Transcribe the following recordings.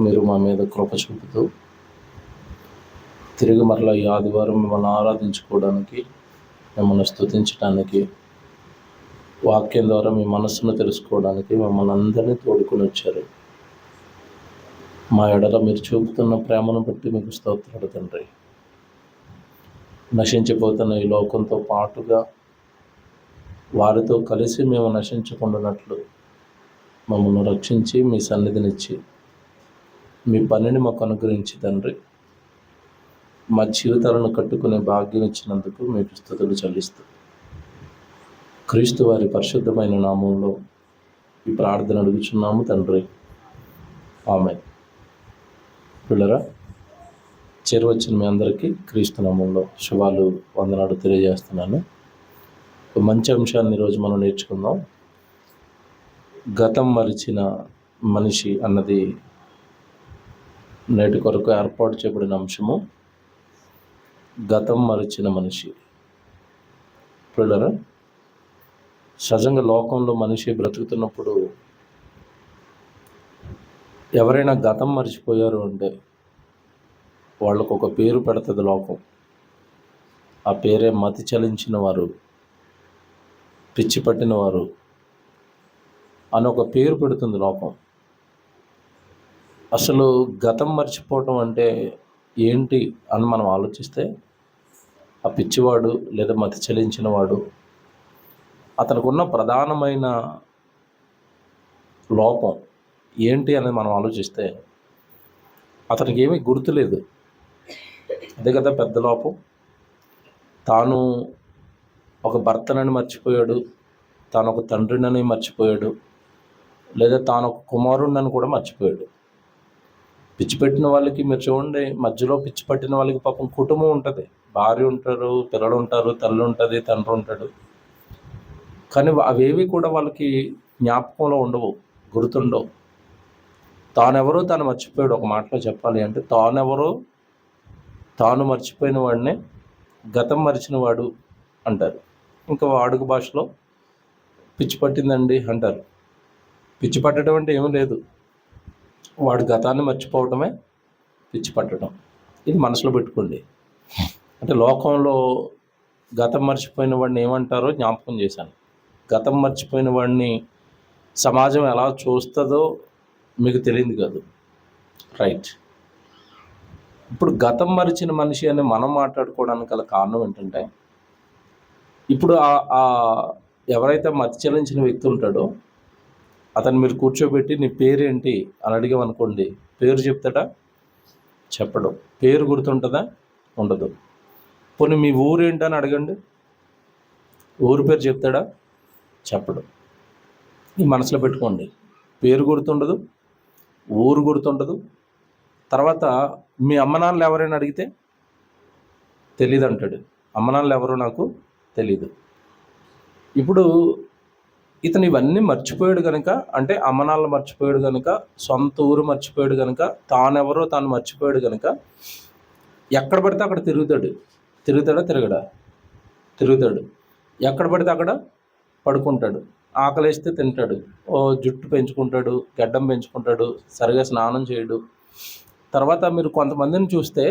మీరు మా మీద కృప చూపుతూ తిరిగి మరలా ఈ ఆదివారం మిమ్మల్ని ఆరాధించుకోవడానికి, మిమ్మల్ని స్తుతించడానికి, వాక్యం ద్వారా మీ మనస్సును తెలుసుకోవడానికి మమ్మల్ని అందరినీ తోడుకొని వచ్చారు. మా ఎడల మీరు చూపుతున్న ప్రేమను బట్టి మీకు స్తోత్రాలు తండ్రి. నశించిపోతున్న ఈ లోకంతో పాటుగా వారితో కలిసి మేము నశించకుండానట్లు మమ్మల్ని రక్షించి మీ సన్నిధినిచ్చి మీ పనిని మాకు అనుగ్రహించి తండ్రి, మా జీవితాలను కట్టుకునే భాగ్యం ఇచ్చినందుకు మీకు స్తుతులు చెల్లిస్తూ క్రీస్తు వారి పరిశుద్ధమైన నామంలో ఈ ప్రార్థన అడుగుచున్నాము తండ్రి, ఆమేన్. పిల్లరా, చేరువచ్చిన మీ అందరికీ క్రీస్తు నామంలో శుభాలు, వందనాలు తెలియజేస్తున్నాను. ఒక మంచి అంశాన్ని ఈరోజు మనం నేర్చుకుందాం. గతం మరిచిన మనిషి అన్నది నేటి కొరకు ఏర్పాటు చేయబడిన అంశము. గతం మరిచిన మనిషి. పిల్లరా, సహజంగా లోకంలో మనిషి బ్రతుకుతున్నప్పుడు ఎవరైనా గతం మర్చిపోయారు అంటే వాళ్ళకు ఒక పేరు పెడుతుంది లోకం. ఆ పేరే మతి చలించిన వారు, పిచ్చి పట్టిన వారు అని ఒక పేరు పెడుతుంది లోకం. అసలు గతం మర్చిపోవటం అంటే ఏంటి అని మనం ఆలోచిస్తే, ఆ పిచ్చివాడు లేదా మతి చలించిన వాడు అతనికి ఉన్న ప్రధానమైన లోపం ఏంటి అనేది మనం ఆలోచిస్తే అతనికి ఏమీ గుర్తులేదు. అదే కదా పెద్ద లోపం. తాను ఒక భర్తనని మర్చిపోయాడు, తాను ఒక తండ్రినని మర్చిపోయాడు, లేదా తాను ఒక కుమారుడినని కూడా మర్చిపోయాడు. పిచ్చి పెట్టిన వాళ్ళకి మీరు చూడండి, మధ్యలో పిచ్చి పట్టిన వాళ్ళకి పాపం కుటుంబం ఉంటుంది, భార్య ఉంటారు, పిల్లలు ఉంటారు, తల్లి ఉంటుంది, తండ్రి ఉంటాడు. కానీ అవేవి కూడా వాళ్ళకి జ్ఞాపకంలో ఉండవు, గుర్తుండవు. తానెవరో తాను మర్చిపోయాడు. ఒక మాటలో చెప్పాలి అంటే తానెవరో తాను మర్చిపోయిన వాడినే గతం మరిచిన వాడు అంటారు. ఇంకా వాడుక భాషలో పిచ్చి పట్టిందండి అంటారు. పిచ్చి పట్టడం అంటే ఏమీ లేదు, వాడు గతాన్ని మర్చిపోవటమే పిచ్చి పట్టడం. ఇది మనసులో పెట్టుకోండి. అంటే లోకంలో గతం మర్చిపోయిన వాడిని ఏమంటారో జ్ఞాపకం చేశాను. గతం మర్చిపోయిన వాడిని సమాజం ఎలా చూస్తుందో మీకు తెలియదు కాదు, రైట్? ఇప్పుడు గతం మరిచిన మనిషి అని మనం మాట్లాడుకోవడానికి గల కారణం ఏంటంటే, ఇప్పుడు ఎవరైతే మతి చెల్లించిన వ్యక్తి ఉంటాడో అతను మీరు కూర్చోబెట్టి నీ పేరేంటి అని అడిగామనుకోండి, పేరు చెప్తాడా? చెప్పడం. పేరు గుర్తుంటుందా? ఉండదు. పోనీ మీ ఊరేంటి అని అడగండి, ఊరు పేరు చెప్తాడా? చెప్పడు. ఈ మనసులో పెట్టుకోండి. పేరు గుర్తుండదు, ఊరు గుర్తుండదు. తర్వాత మీ అమ్మ నాన్నలు ఎవరైనా అడిగితే తెలీదు అంటాడు. అమ్మ నాన్నలు ఎవరో నాకు తెలీదు. ఇప్పుడు ఇతను ఇవన్నీ మర్చిపోయాడు కనుక, అంటే అమ్మనాళ్ళు మర్చిపోయాడు కనుక, సొంత ఊరు మర్చిపోయాడు కనుక, తానెవరో తాను మర్చిపోయాడు కనుక ఎక్కడ పడితే అక్కడ తిరుగుతాడు. తిరుగుతాడా? తిరగడా? తిరుగుతాడు. ఎక్కడ పడితే అక్కడ పడుకుంటాడు. ఆకలేస్తే తింటాడు. జుట్టు పెంచుకుంటాడు, గడ్డం పెంచుకుంటాడు, సరిగా స్నానం చేయడు. తర్వాత మీరు కొంతమందిని చూస్తే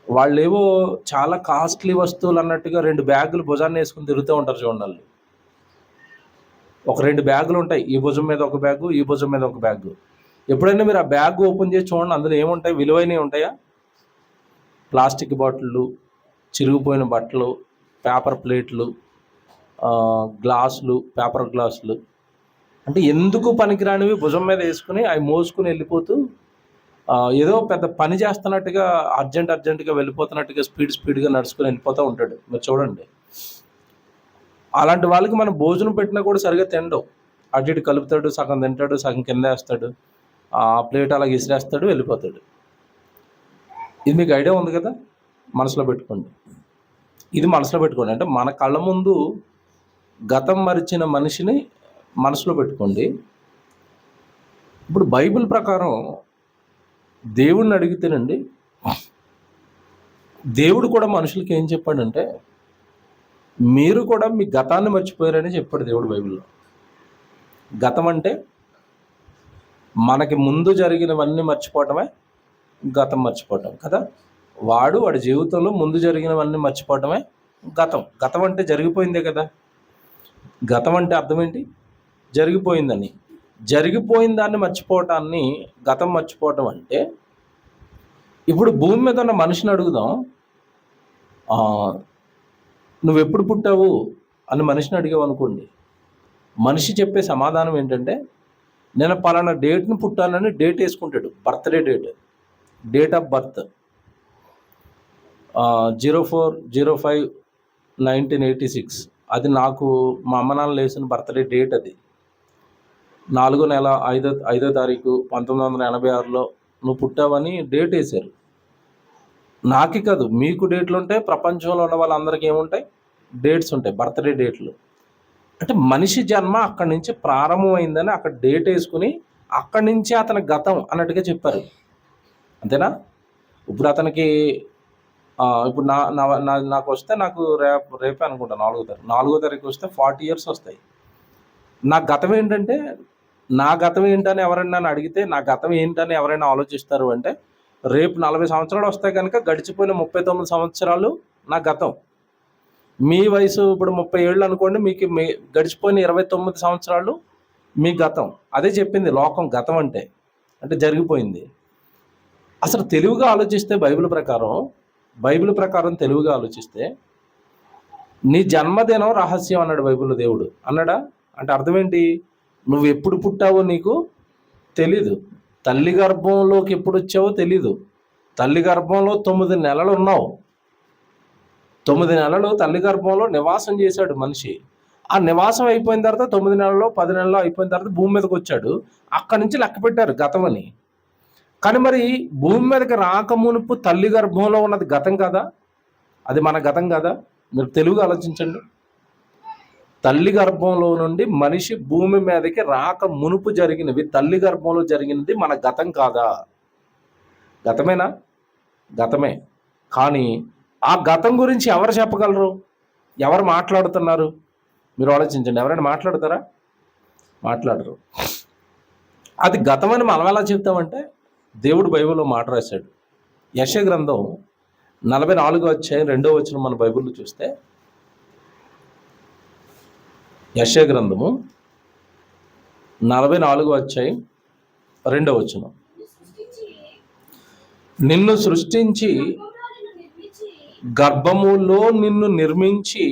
వాళ్ళేవో చాలా కాస్ట్లీ వస్తువులు అన్నట్టుగా 2 బ్యాగులు భుజాన్ని వేసుకుని తిరుగుతూ ఉంటారు. చూడండి, ఒక 2 బ్యాగులు ఉంటాయి. ఈ భుజం మీద ఒక బ్యాగు, ఈ భుజం మీద ఒక బ్యాగు. ఎప్పుడైనా మీరు ఆ బ్యాగ్ ఓపెన్ చేసి చూడండి, అందులో ఏముంటాయి? విలువైనవి ఉంటాయా? ప్లాస్టిక్ బాటిళ్ళు, చిరిగిపోయిన బట్టలు, పేపర్ ప్లేట్లు, గ్లాసులు, పేపర్ గ్లాసులు. అంటే ఎందుకు పనికిరానివి భుజం మీద వేసుకుని అవి మోసుకుని వెళ్ళిపోతూ ఏదో పెద్ద పని చేస్తున్నట్టుగా, అర్జెంటుగా వెళ్ళిపోతున్నట్టుగా స్పీడ్గా నడుచుకుని వెళ్ళిపోతూ ఉంటాడు. మీరు చూడండి, అలాంటి వాళ్ళకి మనం భోజనం పెట్టినా కూడా సరిగా తినడం. అటు ఇటు కలుపుతాడు, సగం తింటాడు, సగం కింద వేస్తాడు, ఆ ప్లేట్ అలా విసిరేస్తాడు, వెళ్ళిపోతాడు. ఇది మీకు ఐడియా ఉంది కదా? మనసులో పెట్టుకోండి. ఇది మనసులో పెట్టుకోండి. అంటే మన కళ్ళ ముందు గతం మరిచిన మనిషిని మనసులో పెట్టుకోండి. ఇప్పుడు బైబిల్ ప్రకారం దేవుడిని అడిగితేనండి, దేవుడు కూడా మనుషులకి ఏం చెప్పాడంటే, మీరు కూడా మీ గతాన్ని మర్చిపోయారని చెప్పాడు దేవుడు బైబిల్లో. గతం అంటే మనకి ముందు జరిగినవన్నీ మర్చిపోవటమే గతం మర్చిపోవటం కదా. వాడి జీవితంలో ముందు జరిగినవన్నీ మర్చిపోవటమే గతం. గతం అంటే జరిగిపోయిందే కదా. గతం అంటే అర్థం ఏంటి? జరిగిపోయిందని. జరిగిపోయిన దాన్ని మర్చిపోవటాన్ని గతం మర్చిపోవటం అంటే, ఇప్పుడు భూమి మీద ఉన్న మనిషిని అడుగుదాం, నువ్వెప్పుడు పుట్టావు అని మనిషిని అడిగావు అనుకోండి, మనిషి చెప్పే సమాధానం ఏంటంటే, నేను పలానా డేట్ని పుట్టానని డేట్ వేసుకుంటాడు, బర్త్డే డేట్ ఆఫ్ బర్త్ 04/05/1986. అది నాకు మా అమ్మ నాన్న వేసిన బర్త్డే డేట్. అది 4వ నెల 5వ తారీఖు 1986లో నువ్వు పుట్టావని డేట్ వేశారు. నాకే కాదు, మీకు డేట్లు ఉంటాయి, ప్రపంచంలో ఉన్న వాళ్ళందరికీ ఏముంటాయి? డేట్స్ ఉంటాయి, బర్త్డే డేట్లు. అంటే మనిషి జన్మ అక్కడి నుంచి ప్రారంభమైందని అక్కడ డేట్ వేసుకుని అక్కడి నుంచి అతని గతం అన్నట్టుగా చెప్పారు. అంతేనా? ఇప్పుడు అతనికి ఇప్పుడు నాకు వస్తే, నాకు రేపే అనుకుంటా 4వ తారీఖు వస్తే 40 years వస్తాయి. నా గతం ఏంటంటే, నా గతం ఏంటని ఎవరైనా నన్ను అడిగితే, నా గతం ఏంటని ఎవరైనా ఆలోచిస్తారు అంటే, రేపు 40 సంవత్సరాలు వస్తాయి కనుక గడిచిపోయిన 39 సంవత్సరాలు నా గతం. మీ వయసు ఇప్పుడు 30 ఏళ్ళు అనుకోండి, మీకు గడిచిపోయిన 29 సంవత్సరాలు మీ గతం. అదే చెప్పింది లోకం గతం అంటే జరిగిపోయింది. అసలు తెలివిగా ఆలోచిస్తే బైబిల్ ప్రకారం తెలివిగా ఆలోచిస్తే, నీ జన్మదినం రహస్యం అన్నాడు బైబిల్లో దేవుడు. అన్నాడా? అంటే అర్థం ఏంటి? నువ్వు ఎప్పుడు పుట్టావో నీకు తెలీదు. తల్లి గర్భంలోకి ఎప్పుడు వచ్చావో తెలీదు. తల్లి గర్భంలో 9 నెలలు ఉన్నావు. 9 నెలలు తల్లి గర్భంలో నివాసం చేశాడు మనిషి. ఆ నివాసం అయిపోయిన తర్వాత 9 నెలల్లో 10 నెలల్లో అయిపోయిన తర్వాత భూమి మీదకి వచ్చాడు. అక్కడి నుంచి లెక్క పెట్టారు గతం అని. కానీ మరి భూమి మీదకి రాకమునుపు తల్లి గర్భంలో ఉన్నది గతం కాదా? అది మన గతం కాదా? మీరు తెలుగుగా ఆలోచించండి. తల్లి గర్భంలో నుండి మనిషి భూమి మీదకి రాక మునుపు జరిగినవి, తల్లి గర్భంలో జరిగినది మన గతం కాదా? గతమేనా? గతమే. కానీ ఆ గతం గురించి ఎవరు చెప్పగలరు? ఎవరు మాట్లాడుతున్నారు? మీరు ఆలోచించండి. ఎవరైనా మాట్లాడతారా? మాట్లాడరు. అది గతమని మనం ఎలా చెప్తామంటే, దేవుడు బైబిల్లో మాట రాశాడు. యెషయా గ్రంథం 44వ అధ్యాయం 2వ వచనం మన బైబిల్లో చూస్తే, యెషయా గ్రంథము 44వ అధ్యాయం 2వ వచనం, నిన్ను సృష్టించి గర్భములో నిన్ను నిర్మించి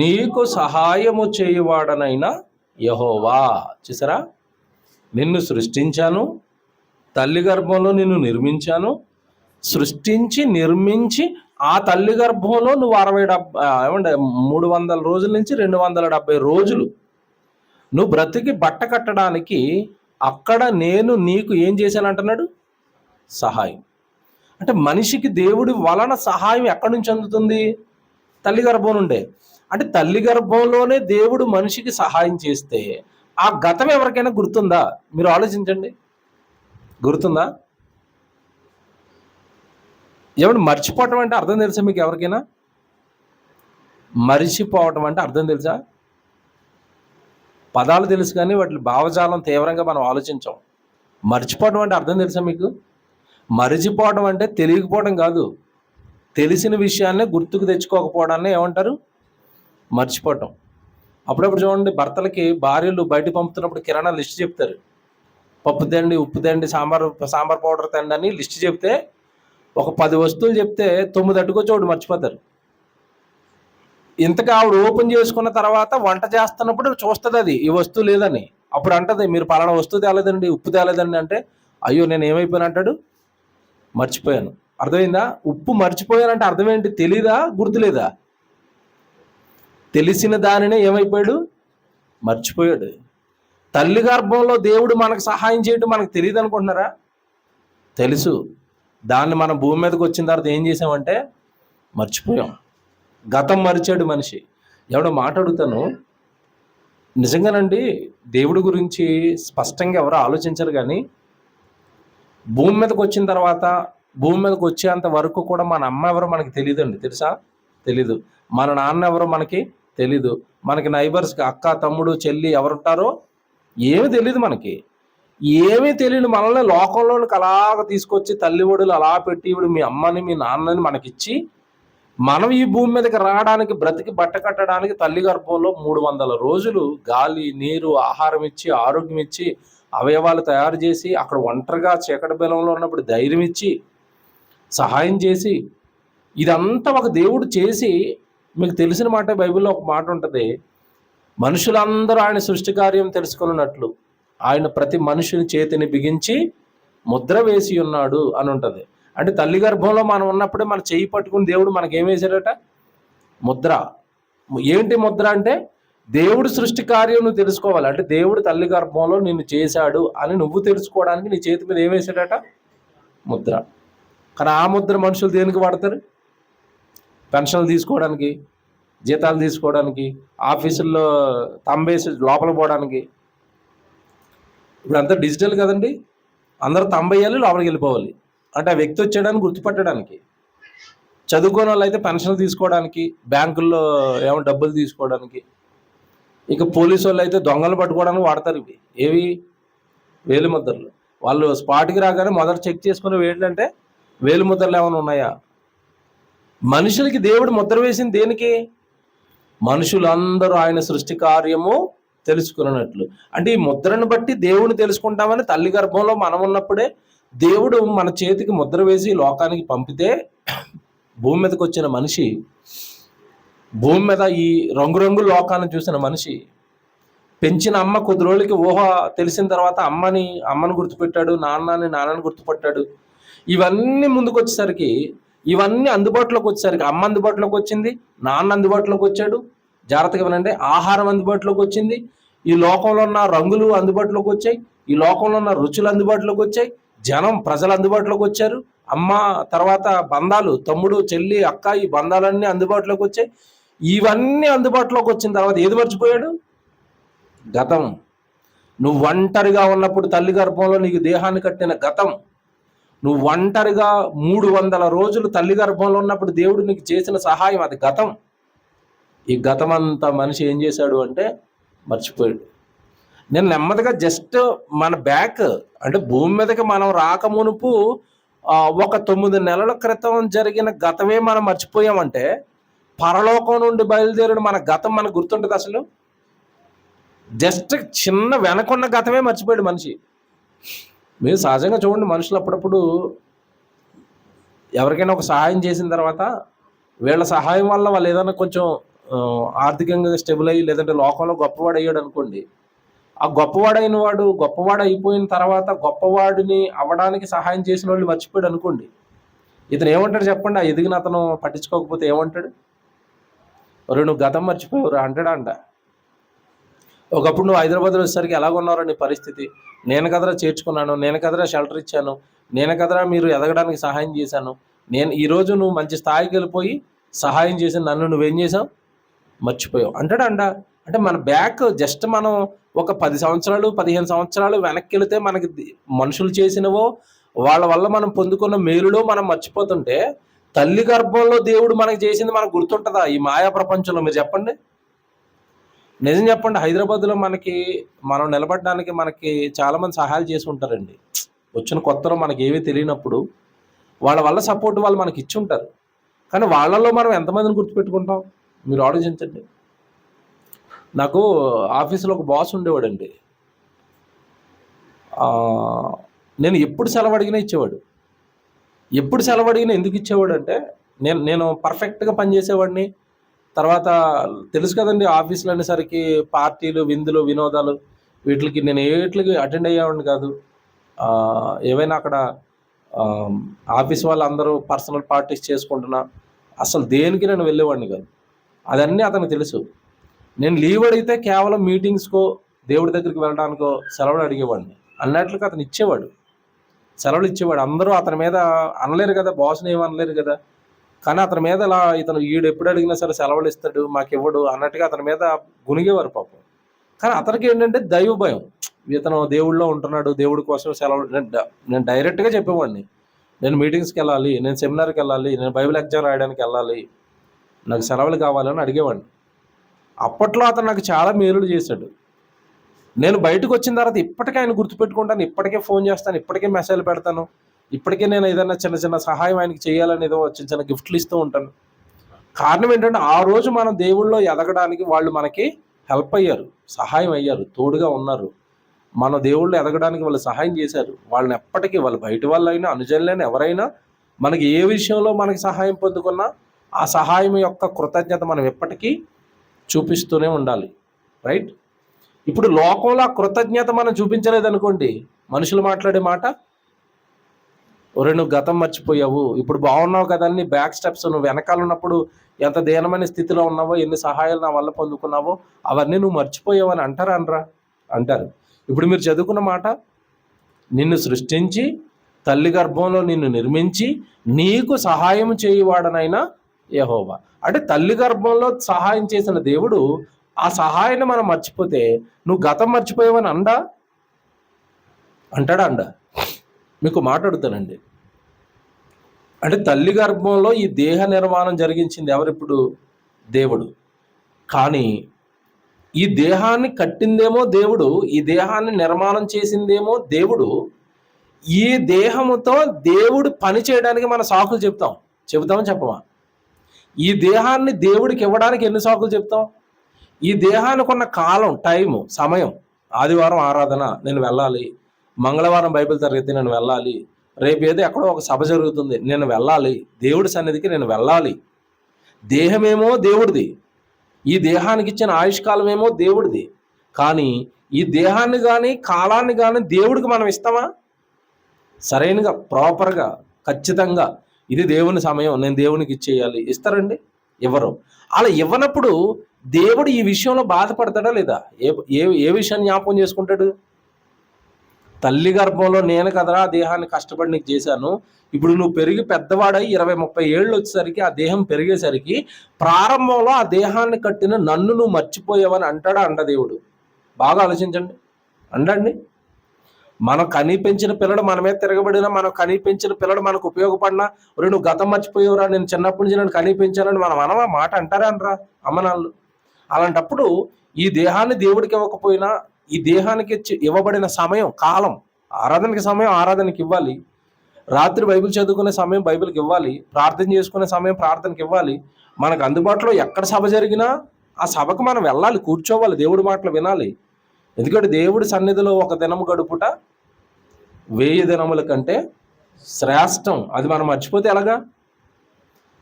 నీకు సహాయము చేయువాడనైనా యెహోవా. చూసారా? నిన్ను సృష్టించాను, తల్లి గర్భంలో నిన్ను నిర్మించాను, సృష్టించి నిర్మించి ఆ తల్లి గర్భంలో నువ్వు 300 రోజుల నుంచి 270 రోజులు నువ్వు బ్రతికి బట్ట కట్టడానికి అక్కడ నేను నీకు ఏం చేశాను అంటున్నాడు? సహాయం. అంటే మనిషికి దేవుడి వలన సహాయం ఎక్కడి నుంచి అందుతుంది? తల్లి గర్భం నుండే. అంటే తల్లి గర్భంలోనే దేవుడు మనిషికి సహాయం చేస్తే ఆ గతం ఎవరికైనా గుర్తుందా? మీరు ఆలోచించండి. గుర్తుందా? ఏమంటే మర్చిపోవటం అంటే అర్థం తెలుసా మీకు? ఎవరికైనా మరిచిపోవటం అంటే అర్థం తెలుసా? పదాలు తెలుసు కానీ వాటి భావజాలం తీవ్రంగా మనం ఆలోచించాం. మర్చిపోవటం అంటే అర్థం తెలుసా మీకు? మరిచిపోవడం అంటే తెలియకపోవడం కాదు, తెలిసిన విషయాన్నే గుర్తుకు తెచ్చుకోకపోవడాన్ని ఏమంటారు? మర్చిపోవటం. అప్పుడప్పుడు చూడండి, భర్తలకి భార్యలు బయట పంపుతున్నప్పుడు కిరాణా లిస్ట్ చెప్తారు. పప్పు తండి, ఉప్పు తండి, సాంబార్ పౌడర్ తండి అని లిస్ట్ చెప్తే ఒక 10 వస్తువులు చెప్తే 9 అట్టుకొచ్చి మర్చిపోతారు. ఇంతగా ఆవిడ ఓపెన్ చేసుకున్న తర్వాత వంట చేస్తున్నప్పుడు చూస్తుంది అది ఈ వస్తువు లేదని. అప్పుడు అంటది, మీరు పలానా వస్తువు తేలేదండి, ఉప్పు తేలేదండి అంటే, అయ్యో నేను ఏమైపోయాను అంటాడు? మర్చిపోయాను. అర్థమైందా? ఉప్పు మర్చిపోయానంటే అర్థం ఏంటి? తెలీదా? గుర్తులేదా? తెలిసిన దానినే ఏమైపోయాడు? మర్చిపోయాడు. తల్లి గర్భంలో దేవుడు మనకు సహాయం చేయడం మనకు తెలియదు అనుకుంటున్నారా? తెలుసు. దాన్ని మనం భూమి మీదకి వచ్చిన తర్వాత ఏం చేసామంటే మర్చిపోయాం. గతం మరిచాడు మనిషి. ఎవడో మాట్లాడుతాను, నిజంగానండి దేవుడి గురించి స్పష్టంగా ఎవరు ఆలోచించరు. కానీ భూమి మీదకి వచ్చిన తర్వాత, భూమి మీదకి వచ్చేంత వరకు కూడా మన అమ్మ ఎవరో మనకి తెలియదండి. తెలుసా? తెలీదు. మన నాన్న ఎవరో మనకి తెలీదు. మనకి నైబర్స్కి అక్క, తమ్ముడు, చెల్లి ఎవరుంటారో ఏమీ తెలియదు మనకి. ఏమీ తెలియని మనల్ని లోకంలోనికి అలాగ తీసుకొచ్చి తల్లి ఒడులు అలా పెట్టి ఇప్పుడు మీ అమ్మని మీ నాన్నని మనకిచ్చి మనం ఈ భూమి మీదకి రావడానికి బ్రతికి బట్ట కట్టడానికి తల్లి గర్భంలో 300 రోజులు గాలి నీరు ఆహారం ఇచ్చి ఆరోగ్యం ఇచ్చి అవయవాలు తయారు చేసి అక్కడ ఒంటరిగా చీకటి బెలంలో ఉన్నప్పుడు ధైర్యం ఇచ్చి సహాయం చేసి ఇదంతా ఒక దేవుడు చేసి, మీకు తెలిసిన మాట బైబిల్లో ఒక మాట ఉంటుంది, మనుషులందరూ ఆయన సృష్టి కార్యం తెలుసుకున్నట్లు ఆయన ప్రతి మనుషుని చేతిని బిగించి ముద్ర వేసి ఉన్నాడు అని ఉంటుంది. అంటే తల్లి గర్భంలో మనం ఉన్నప్పుడే మన చెయ్యి పట్టుకుని దేవుడు మనకేం వేసాడట? ముద్ర. ఏంటి ముద్ర అంటే దేవుడు సృష్టి కార్యం నువ్వు తెలుసుకోవాలి. అంటే దేవుడు తల్లి గర్భంలో నిన్ను చేశాడు అని నువ్వు తెలుసుకోవడానికి నీ చేతి మీద ఏం వేసాడట? ముద్ర. కానీ ఆ ముద్ర మనుషులు దేనికి వాడతారు? పెన్షన్లు తీసుకోవడానికి, జీతాలు తీసుకోవడానికి, ఆఫీసుల్లో తంబేసి లోపల పోవడానికి. ఇప్పుడు అంతా డిజిటల్ కదండి, అందరూ తంబేయాలి, లోపలికి వెళ్ళిపోవాలి. అంటే ఆ వ్యక్తి వచ్చాడని గుర్తుపట్టడానికి. చదువుకోని వాళ్ళు అయితే పెన్షన్లు తీసుకోవడానికి, బ్యాంకుల్లో ఏమో డబ్బులు తీసుకోవడానికి. ఇక పోలీసు వాళ్ళు అయితే దొంగలు పట్టుకోవడానికి వాడతారు ఇవి. ఏవి? వేలి ముద్రలు. వాళ్ళు స్పాట్కి రాగానే మొదట చెక్ చేసుకునేవి ఏంటంటే వేలి ముద్రలు ఏమైనా ఉన్నాయా. మనుషులకి దేవుడు ముద్ర వేసింది దేనికి? మనుషులందరూ ఆయన సృష్టి కార్యము తెలుసుకున్నట్లు. అంటే ఈ ముద్రను బట్టి దేవుని తెలుసుకుంటామని తల్లి గర్భంలో మనం ఉన్నప్పుడే దేవుడు మన చేతికి ముద్ర వేసి లోకానికి పంపితే భూమి మీదకి వచ్చిన మనిషి, భూమి మీద ఈ రంగురంగు లోకాన్ని చూసిన మనిషి, పెంచిన అమ్మ కొద్ది రోజులకి ఊహ తెలిసిన తర్వాత అమ్మని గుర్తుపెట్టాడు, నాన్నని గుర్తుపట్టాడు. ఇవన్నీ ముందుకు వచ్చేసరికి, ఇవన్నీ అందుబాటులోకి వచ్చేసరికి అమ్మ అందుబాటులోకి వచ్చింది, నాన్న అందుబాటులోకి వచ్చాడు. జాగ్రత్తగా వినండి, ఆహారం అందుబాటులోకి వచ్చింది, ఈ లోకంలో ఉన్న రంగులు అందుబాటులోకి వచ్చాయి, ఈ లోకంలో ఉన్న రుచులు అందుబాటులోకి వచ్చాయి, ప్రజలు అందుబాటులోకి వచ్చారు. అమ్మ తర్వాత బంధాలు, తమ్ముడు చెల్లి అక్క, ఈ బంధాలన్నీ అందుబాటులోకి వచ్చాయి. ఇవన్నీ అందుబాటులోకి వచ్చిన తర్వాత ఏది మర్చిపోయాడు? గతం. నువ్వు ఒంటరిగా ఉన్నప్పుడు తల్లి గర్భంలో నీకు దేహాన్ని కట్టిన గతం, నువ్వు ఒంటరిగా 300 రోజులు తల్లి గర్భంలో ఉన్నప్పుడు దేవుడు నీకు చేసిన సహాయం, అది గతం. ఈ గతం అంతా మనిషి ఏం చేశాడు అంటే మర్చిపోయాడు. నేను నెమ్మదిగా జస్ట్ మన బ్యాక్ అంటే భూమి మీదకి మనం రాకమునుపు ఒక 9 నెలల క్రితం జరిగిన గతమే మనం మర్చిపోయామంటే పరలోకం నుండి బయలుదేరిన మన గతం మనకు గుర్తుంటుంది అసలు? జస్ట్ చిన్న వెనకున్న గతమే మర్చిపోయాడు మనిషి. మీరు సహజంగా చూడండి, మనుషులు అప్పుడప్పుడు ఎవరికైనా ఒక సహాయం చేసిన తర్వాత వీళ్ళ సహాయం వల్ల వాళ్ళు ఏదైనా కొంచెం ఆర్థికంగా స్టెబుల్ అయ్యి లేదంటే లోకంలో గొప్పవాడు అయ్యాడు అనుకోండి, ఆ గొప్పవాడు అయిపోయిన తర్వాత గొప్పవాడిని అవ్వడానికి సహాయం చేసిన వాళ్ళు మర్చిపోయాడు అనుకోండి, ఇతను ఏమంటాడు చెప్పండి? ఆ ఎదిగిన అతను పట్టించుకోకపోతే ఏమంటాడు? ఒరే నువ్వు గతం మర్చిపోయావురా అంటాడా? ఒకప్పుడు నువ్వు హైదరాబాద్లో వచ్చేసరికి ఎలాగున్నారో నీ పరిస్థితి, నేను కదరా చేర్చుకున్నాను, నేను కదరా షెల్టర్ ఇచ్చాను, నేను కదరా మీరు ఎదగడానికి సహాయం చేశాను, ఈరోజు నువ్వు మంచి స్థాయికి వెళ్ళిపోయి సహాయం చేసి నన్ను నువ్వేం చేసావు? మర్చిపోయావు అంటాడా? అంటే మన బ్యాక్ జస్ట్ మనం ఒక 10 సంవత్సరాలు 15 సంవత్సరాలు వెనక్కి వెళితే మనకి మనుషులు చేసినవో వాళ్ళ వల్ల మనం పొందుకున్న మేలులో మనం మర్చిపోతుంటే తల్లి గర్భంలో దేవుడు మనకి చేసింది మనకు గుర్తుంటుందా ఈ మాయా ప్రపంచంలో? మీరు చెప్పండి, నిజం చెప్పండి. హైదరాబాద్లో మనం నిలబడడానికి మనకి చాలామంది సహాయాలు చేసి ఉంటారండి. వచ్చిన కొత్తలో మనకి ఏమీ తెలియనప్పుడు వాళ్ళ వల్ల సపోర్ట్ వాళ్ళు మనకి ఇచ్చి ఉంటారు. కానీ వాళ్ళల్లో మనం ఎంతమందిని గుర్తుపెట్టుకుంటాం? మీరు ఆలోచించండి. నాకు ఆఫీసులో ఒక బాస్ ఉండేవాడండి. నేను ఎప్పుడు సెలవు అడిగినా ఇచ్చేవాడు. ఎప్పుడు సెలవు అడిగినా ఎందుకు ఇచ్చేవాడు అంటే నేను పర్ఫెక్ట్గా పనిచేసేవాడిని. తర్వాత తెలుసు కదండి, ఆఫీసులు అనేసరికి పార్టీలు, విందులు, వినోదాలు, వీటికి నేను ఏట్లకి అటెండ్ అయ్యేవాడిని కాదు. ఏవైనా అక్కడ ఆఫీస్ వాళ్ళందరూ పర్సనల్ పార్టీస్ చేసుకుంటున్నా అసలు దేనికి నేను వెళ్ళేవాడిని కాదు. అదన్నీ అతనికి తెలుసు. నేను లీవ్ అడిగితే కేవలం మీటింగ్స్కో దేవుడి దగ్గరికి వెళ్ళడానికో సెలవులు అడిగేవాడిని. అన్నట్లుగా అతను ఇచ్చేవాడు, సెలవులు ఇచ్చేవాడు. అందరూ అతని మీద అనలేరు కదా, బాస్ని ఏమనలేరు కదా. కానీ అతని మీద ఇతను ఎప్పుడు అడిగినా సరే సెలవులు ఇస్తాడు, మాకు ఇవ్వడు అన్నట్టుగా అతని మీద గునిగేవారు పాపం. కానీ అతనికి ఏంటంటే దైవ భయం, ఇతను దేవుళ్ళలో ఉంటున్నాడు, దేవుడి కోసం సెలవులు. నేను డైరెక్ట్గా చెప్పేవాడిని, నేను మీటింగ్స్కి వెళ్ళాలి, నేను సెమినార్కి వెళ్ళాలి, నేను బైబిల్ ఎగ్జామ్ రాయడానికి వెళ్ళాలి, నాకు సెలవులు కావాలని అడిగేవాడిని. అప్పట్లో అతను నాకు చాలా మేలులు చేశాడు. నేను బయటకు వచ్చిన తర్వాత ఇప్పటికే ఆయన గుర్తుపెట్టుకుంటాను, ఇప్పటికే ఫోన్ చేస్తాను, ఇప్పటికే మెసేజ్లు పెడతాను, ఇప్పటికే నేను ఏదైనా చిన్న చిన్న సహాయం ఆయనకి చేయాలని ఏదో చిన్న చిన్న గిఫ్ట్లు ఇస్తూ ఉంటాను. కారణం ఏంటంటే ఆ రోజు మనం దేవుళ్ళో ఎదగడానికి వాళ్ళు మనకి హెల్ప్ అయ్యారు, సహాయం అయ్యారు, తోడుగా ఉన్నారు. మన దేవుళ్ళు ఎదగడానికి వాళ్ళు సహాయం చేశారు. వాళ్ళని ఎప్పటికీ వాళ్ళు బయట వాళ్ళైనా అనుజనులైనా ఎవరైనా మనకి ఏ విషయంలో మనకి సహాయం పొందుకున్నా ఆ సహాయం యొక్క కృతజ్ఞత మనం ఎప్పటికీ చూపిస్తూనే ఉండాలి. రైట్? ఇప్పుడు లోకంలో ఆ కృతజ్ఞత మనం చూపించలేదనుకోండి, మనుషులు మాట్లాడే మాట, ఒరే నువ్వు గతం మర్చిపోయావు, ఇప్పుడు బాగున్నావు కదా అని బ్యాక్ స్టెప్స్, నువ్వు వెనకాల ఉన్నప్పుడు ఎంత దీనమైన స్థితిలో ఉన్నావో, ఎన్ని సహాయాలు నా వల్ల పొందుకున్నావో అవన్నీ నువ్వు మర్చిపోయావు అని అంటారా అనరా? అంటారు. ఇప్పుడు మీరు చదువుకున్న మాట, నిన్ను సృష్టించి తల్లి గర్భంలో నిన్ను నిర్మించి నీకు సహాయం చేయువాడనైనా యెహోవా. అంటే తల్లి గర్భంలో సహాయం చేసిన దేవుడు ఆ సహాయాన్ని మనం మర్చిపోతే నువ్వు గతం మర్చిపోయావని అంటాడా? మీకు మాట్లాడుతానండి. అంటే తల్లి గర్భంలో ఈ దేహ నిర్మాణం జరిగించింది ఎవరిప్పుడు? దేవుడు. కానీ ఈ దేహాన్ని కట్టిందేమో దేవుడు, ఈ దేహాన్ని నిర్మాణం చేసిందేమో దేవుడు. ఈ దేహముతో దేవుడు పని చేయడానికి మన సాకులు చెబుతామని చెప్పమా? ఈ దేహాన్ని దేవుడికి ఇవ్వడానికి ఎన్ని సాకులు చెప్తాం? ఈ దేహానికి ఉన్న కాలం, టైము, సమయం, ఆదివారం ఆరాధన నేను వెళ్ళాలి, మంగళవారం బైబిల్ తరగతి నేను వెళ్ళాలి, రేపు ఏదో ఎక్కడో ఒక సభ జరుగుతుంది నేను వెళ్ళాలి, దేవుడి సన్నిధికి నేను వెళ్ళాలి. దేహమేమో దేవుడిది, ఈ దేహానికి ఇచ్చిన ఆయుష్కాలమేమో దేవుడిది. కానీ ఈ దేహాన్ని కానీ కాలాన్ని కానీ దేవుడికి మనం ఇస్తామా? సరైనగా, ప్రాపర్గా, ఖచ్చితంగా ఇది దేవుని సమయం, నేను దేవునికి ఇచ్చేయాలి, ఇస్తారండి? ఇవ్వరు. అలా ఇవ్వనప్పుడు దేవుడు ఈ విషయంలో బాధపడతాడా లేదా? ఏ విషయాన్ని జ్ఞాపకం చేసుకుంటాడు? తల్లి గర్భంలో నేను కదరా ఆ దేహాన్ని కష్టపడి నీకు చేశాను, ఇప్పుడు నువ్వు పెరిగి పెద్దవాడై 20-30 ఏళ్ళు వచ్చేసరికి ఆ దేహం పెరిగేసరికి ప్రారంభంలో ఆ దేహాన్ని కట్టిన నన్ను నువ్వు మర్చిపోయావని అంటాడా? దేవుడు? బాగా ఆలోచించండి. అండి, మనం కనిపించిన పిల్లడు మన మీద తిరగబడినా, మనం కనిపించిన పిల్లడు మనకు ఉపయోగపడినా, ఒరే నువ్వు గతం మర్చిపోయావురా, నేను చిన్నప్పటి నుంచి నన్ను కనిపించానని మనం అనవా? మాట అంటారా అనరా అమ్మనాళ్ళు? అలాంటప్పుడు ఈ దేహాన్ని దేవుడికి ఇవ్వకపోయినా ఈ దేహానికి ఇవ్వబడిన సమయం, కాలం, ఆరాధనకి సమయం ఆరాధనకి ఇవ్వాలి, రాత్రి బైబిల్ చదువుకునే సమయం బైబిల్కి ఇవ్వాలి, ప్రార్థన చేసుకునే సమయం ప్రార్థనకి ఇవ్వాలి. మనకు అందుబాటులో ఎక్కడ సభ జరిగినా ఆ సభకు మనం వెళ్ళాలి, కూర్చోవాలి, దేవుడి మాటలు వినాలి. ఎందుకంటే దేవుడి సన్నిధిలో ఒక దినము గడుపుట 1000 దినముల కంటే శ్రేష్టం. అది మనం మర్చిపోతే ఎలాగా?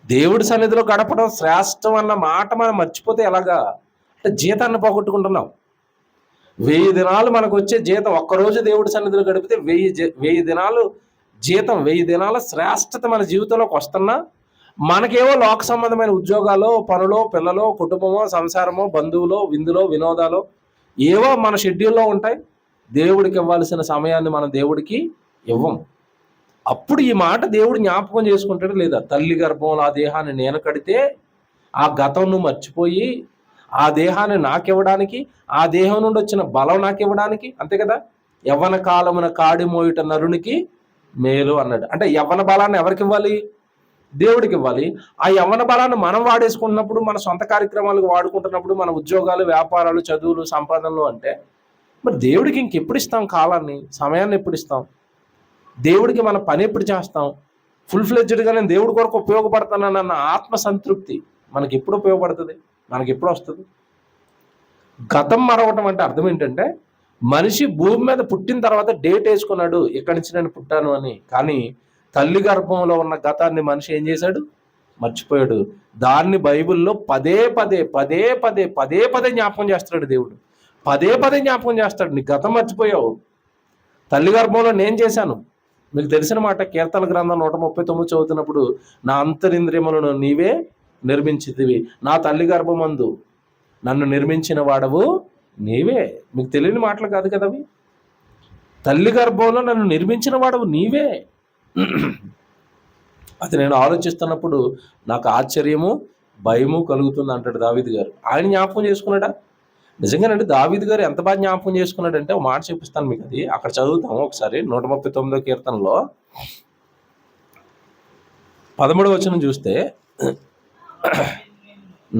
దేవుడి సన్నిధిలో గడపడం శ్రేష్టం అన్న మాట మనం మర్చిపోతే ఎలాగా? అంటే జీతాన్ని పోగొట్టుకుంటున్నాం. 1000 దినాలు మనకు వచ్చే జీతం, ఒక్కరోజు దేవుడి సన్నిధిలో గడిపితే 1000 దినాలు జీతం, 1000 దినాల శ్రేష్టత మన జీవితంలోకి వస్తున్నా మనకేవో లోక సంబంధమైన ఉద్యోగాలు, పనులో, పిల్లలో, కుటుంబమో, సంసారమో, బంధువులో, విందులో, వినోదాలు ఏవో మన షెడ్యూల్లో ఉంటాయి. దేవుడికి ఇవ్వాల్సిన సమయాన్ని మనం దేవుడికి ఇవ్వం. అప్పుడు ఈ మాట దేవుడు జ్ఞాపకం చేసుకుంటాడు లేదా? తల్లి గర్భంలో ఆ దేహాన్ని నేను కడితే ఆ గతంను మర్చిపోయి ఆ దేహాన్ని నాకివ్వడానికి, ఆ దేహం నుండి వచ్చిన బలం నాకు ఇవ్వడానికి, అంతే కదా? యవ్వన కాలమున కాడి మోయుట నరునికి మేలు అన్నాడు. అంటే యవ్వన బలాన్ని ఎవరికి ఇవ్వాలి? దేవుడికి ఇవ్వాలి. ఆ యవ్వన బలాన్ని మనం వాడేసుకుంటున్నప్పుడు, మన సొంత కార్యక్రమాలకు వాడుకుంటున్నప్పుడు, మన ఉద్యోగాలు, వ్యాపారాలు, చదువులు, సంపాదనలు అంటే మరి దేవుడికి ఇంకెప్పుడు ఇస్తాం? కాలాన్ని, సమయాన్ని ఎప్పుడు ఇస్తాం? దేవుడికి మన పని ఎప్పుడు చేస్తాం? ఫుల్ ఫ్లెడ్జ్డ్గా నేను దేవుడి కొరకు ఉపయోగపడతానన్న ఆత్మ సంతృప్తి మనకి ఎప్పుడు ఉపయోగపడుతుంది? మనకి ఎప్పుడు వస్తుంది? గతం మరవటం అంటే అర్థం ఏంటంటే, మనిషి భూమి మీద పుట్టిన తర్వాత డేట్ వేసుకున్నాడు, ఇక్కడి నుంచి నేను పుట్టాను అని. కానీ తల్లి గర్భంలో ఉన్న గతాన్ని మనిషి ఏం చేశాడు? మర్చిపోయాడు. దాన్ని బైబిల్లో పదే పదే జ్ఞాపకం చేస్తాడు దేవుడు. పదే జ్ఞాపకం చేస్తాడు. నీ గతం మర్చిపోయావు, తల్లి గర్భంలో నేను చేశాను. మీకు తెలిసిన మాట, కీర్తన గ్రంథం 139 చదువుతున్నప్పుడు, నా అంతరింద్రియములను నీవే నిర్మించితివి, నా తల్లి గర్భమందు నన్ను నిర్మించిన వాడవు నీవే. మీకు తెలియని మాటలు కాదు కదా అవి. తల్లి గర్భంలో నన్ను నిర్మించిన వాడవు నీవే. అది నేను ఆలోచిస్తున్నప్పుడు నాకు ఆశ్చర్యము, భయము కలుగుతుంది అంటాడు దావీదు గారు. ఆయన జ్ఞాపకం చేసుకున్నాడా? నిజంగానండి, దావీదు గారు ఎంత బాగా జ్ఞాపకం చేసుకున్నాడంటే ఒక మాట చూపిస్తాను మీకు. అది అక్కడ చదువుతాము ఒకసారి. 139వ కీర్తనలో 13వ వచనం చూస్తే,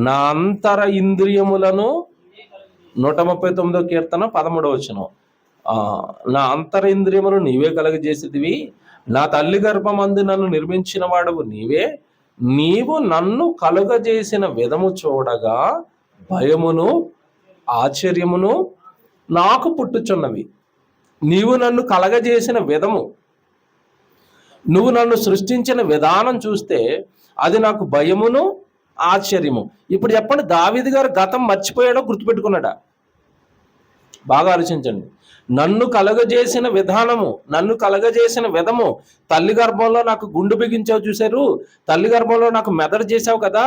నా అంతర ఇంద్రియములను 139వ కీర్తన 13వ వచనం. నా అంతరింద్రియములు నీవే కలగజేసేదివి, నా తల్లి గర్భమందు నన్ను నిర్మించిన వాడవు నీవే, నీవు నన్ను కలుగజేసిన విధము చూడగా భయమును ఆశ్చర్యమును నాకు పుట్టుచున్నవి. నీవు నన్ను కలగజేసిన విధము, నువ్వు నన్ను సృష్టించిన విధానం చూస్తే అది నాకు భయమును ఆశ్చర్యము. ఇప్పుడు చెప్పండి, దావీదు గారు గతం మర్చిపోయాడో గుర్తుపెట్టుకున్నాడా? బాగా ఆలోచించండి. నన్ను కలగజేసిన విధానము, నన్ను కలగజేసిన విధము, తల్లి గర్భంలో నాకు గుండు బిగించావు చూశారు, తల్లి గర్భంలో నాకు మెదడు చేసావు కదా,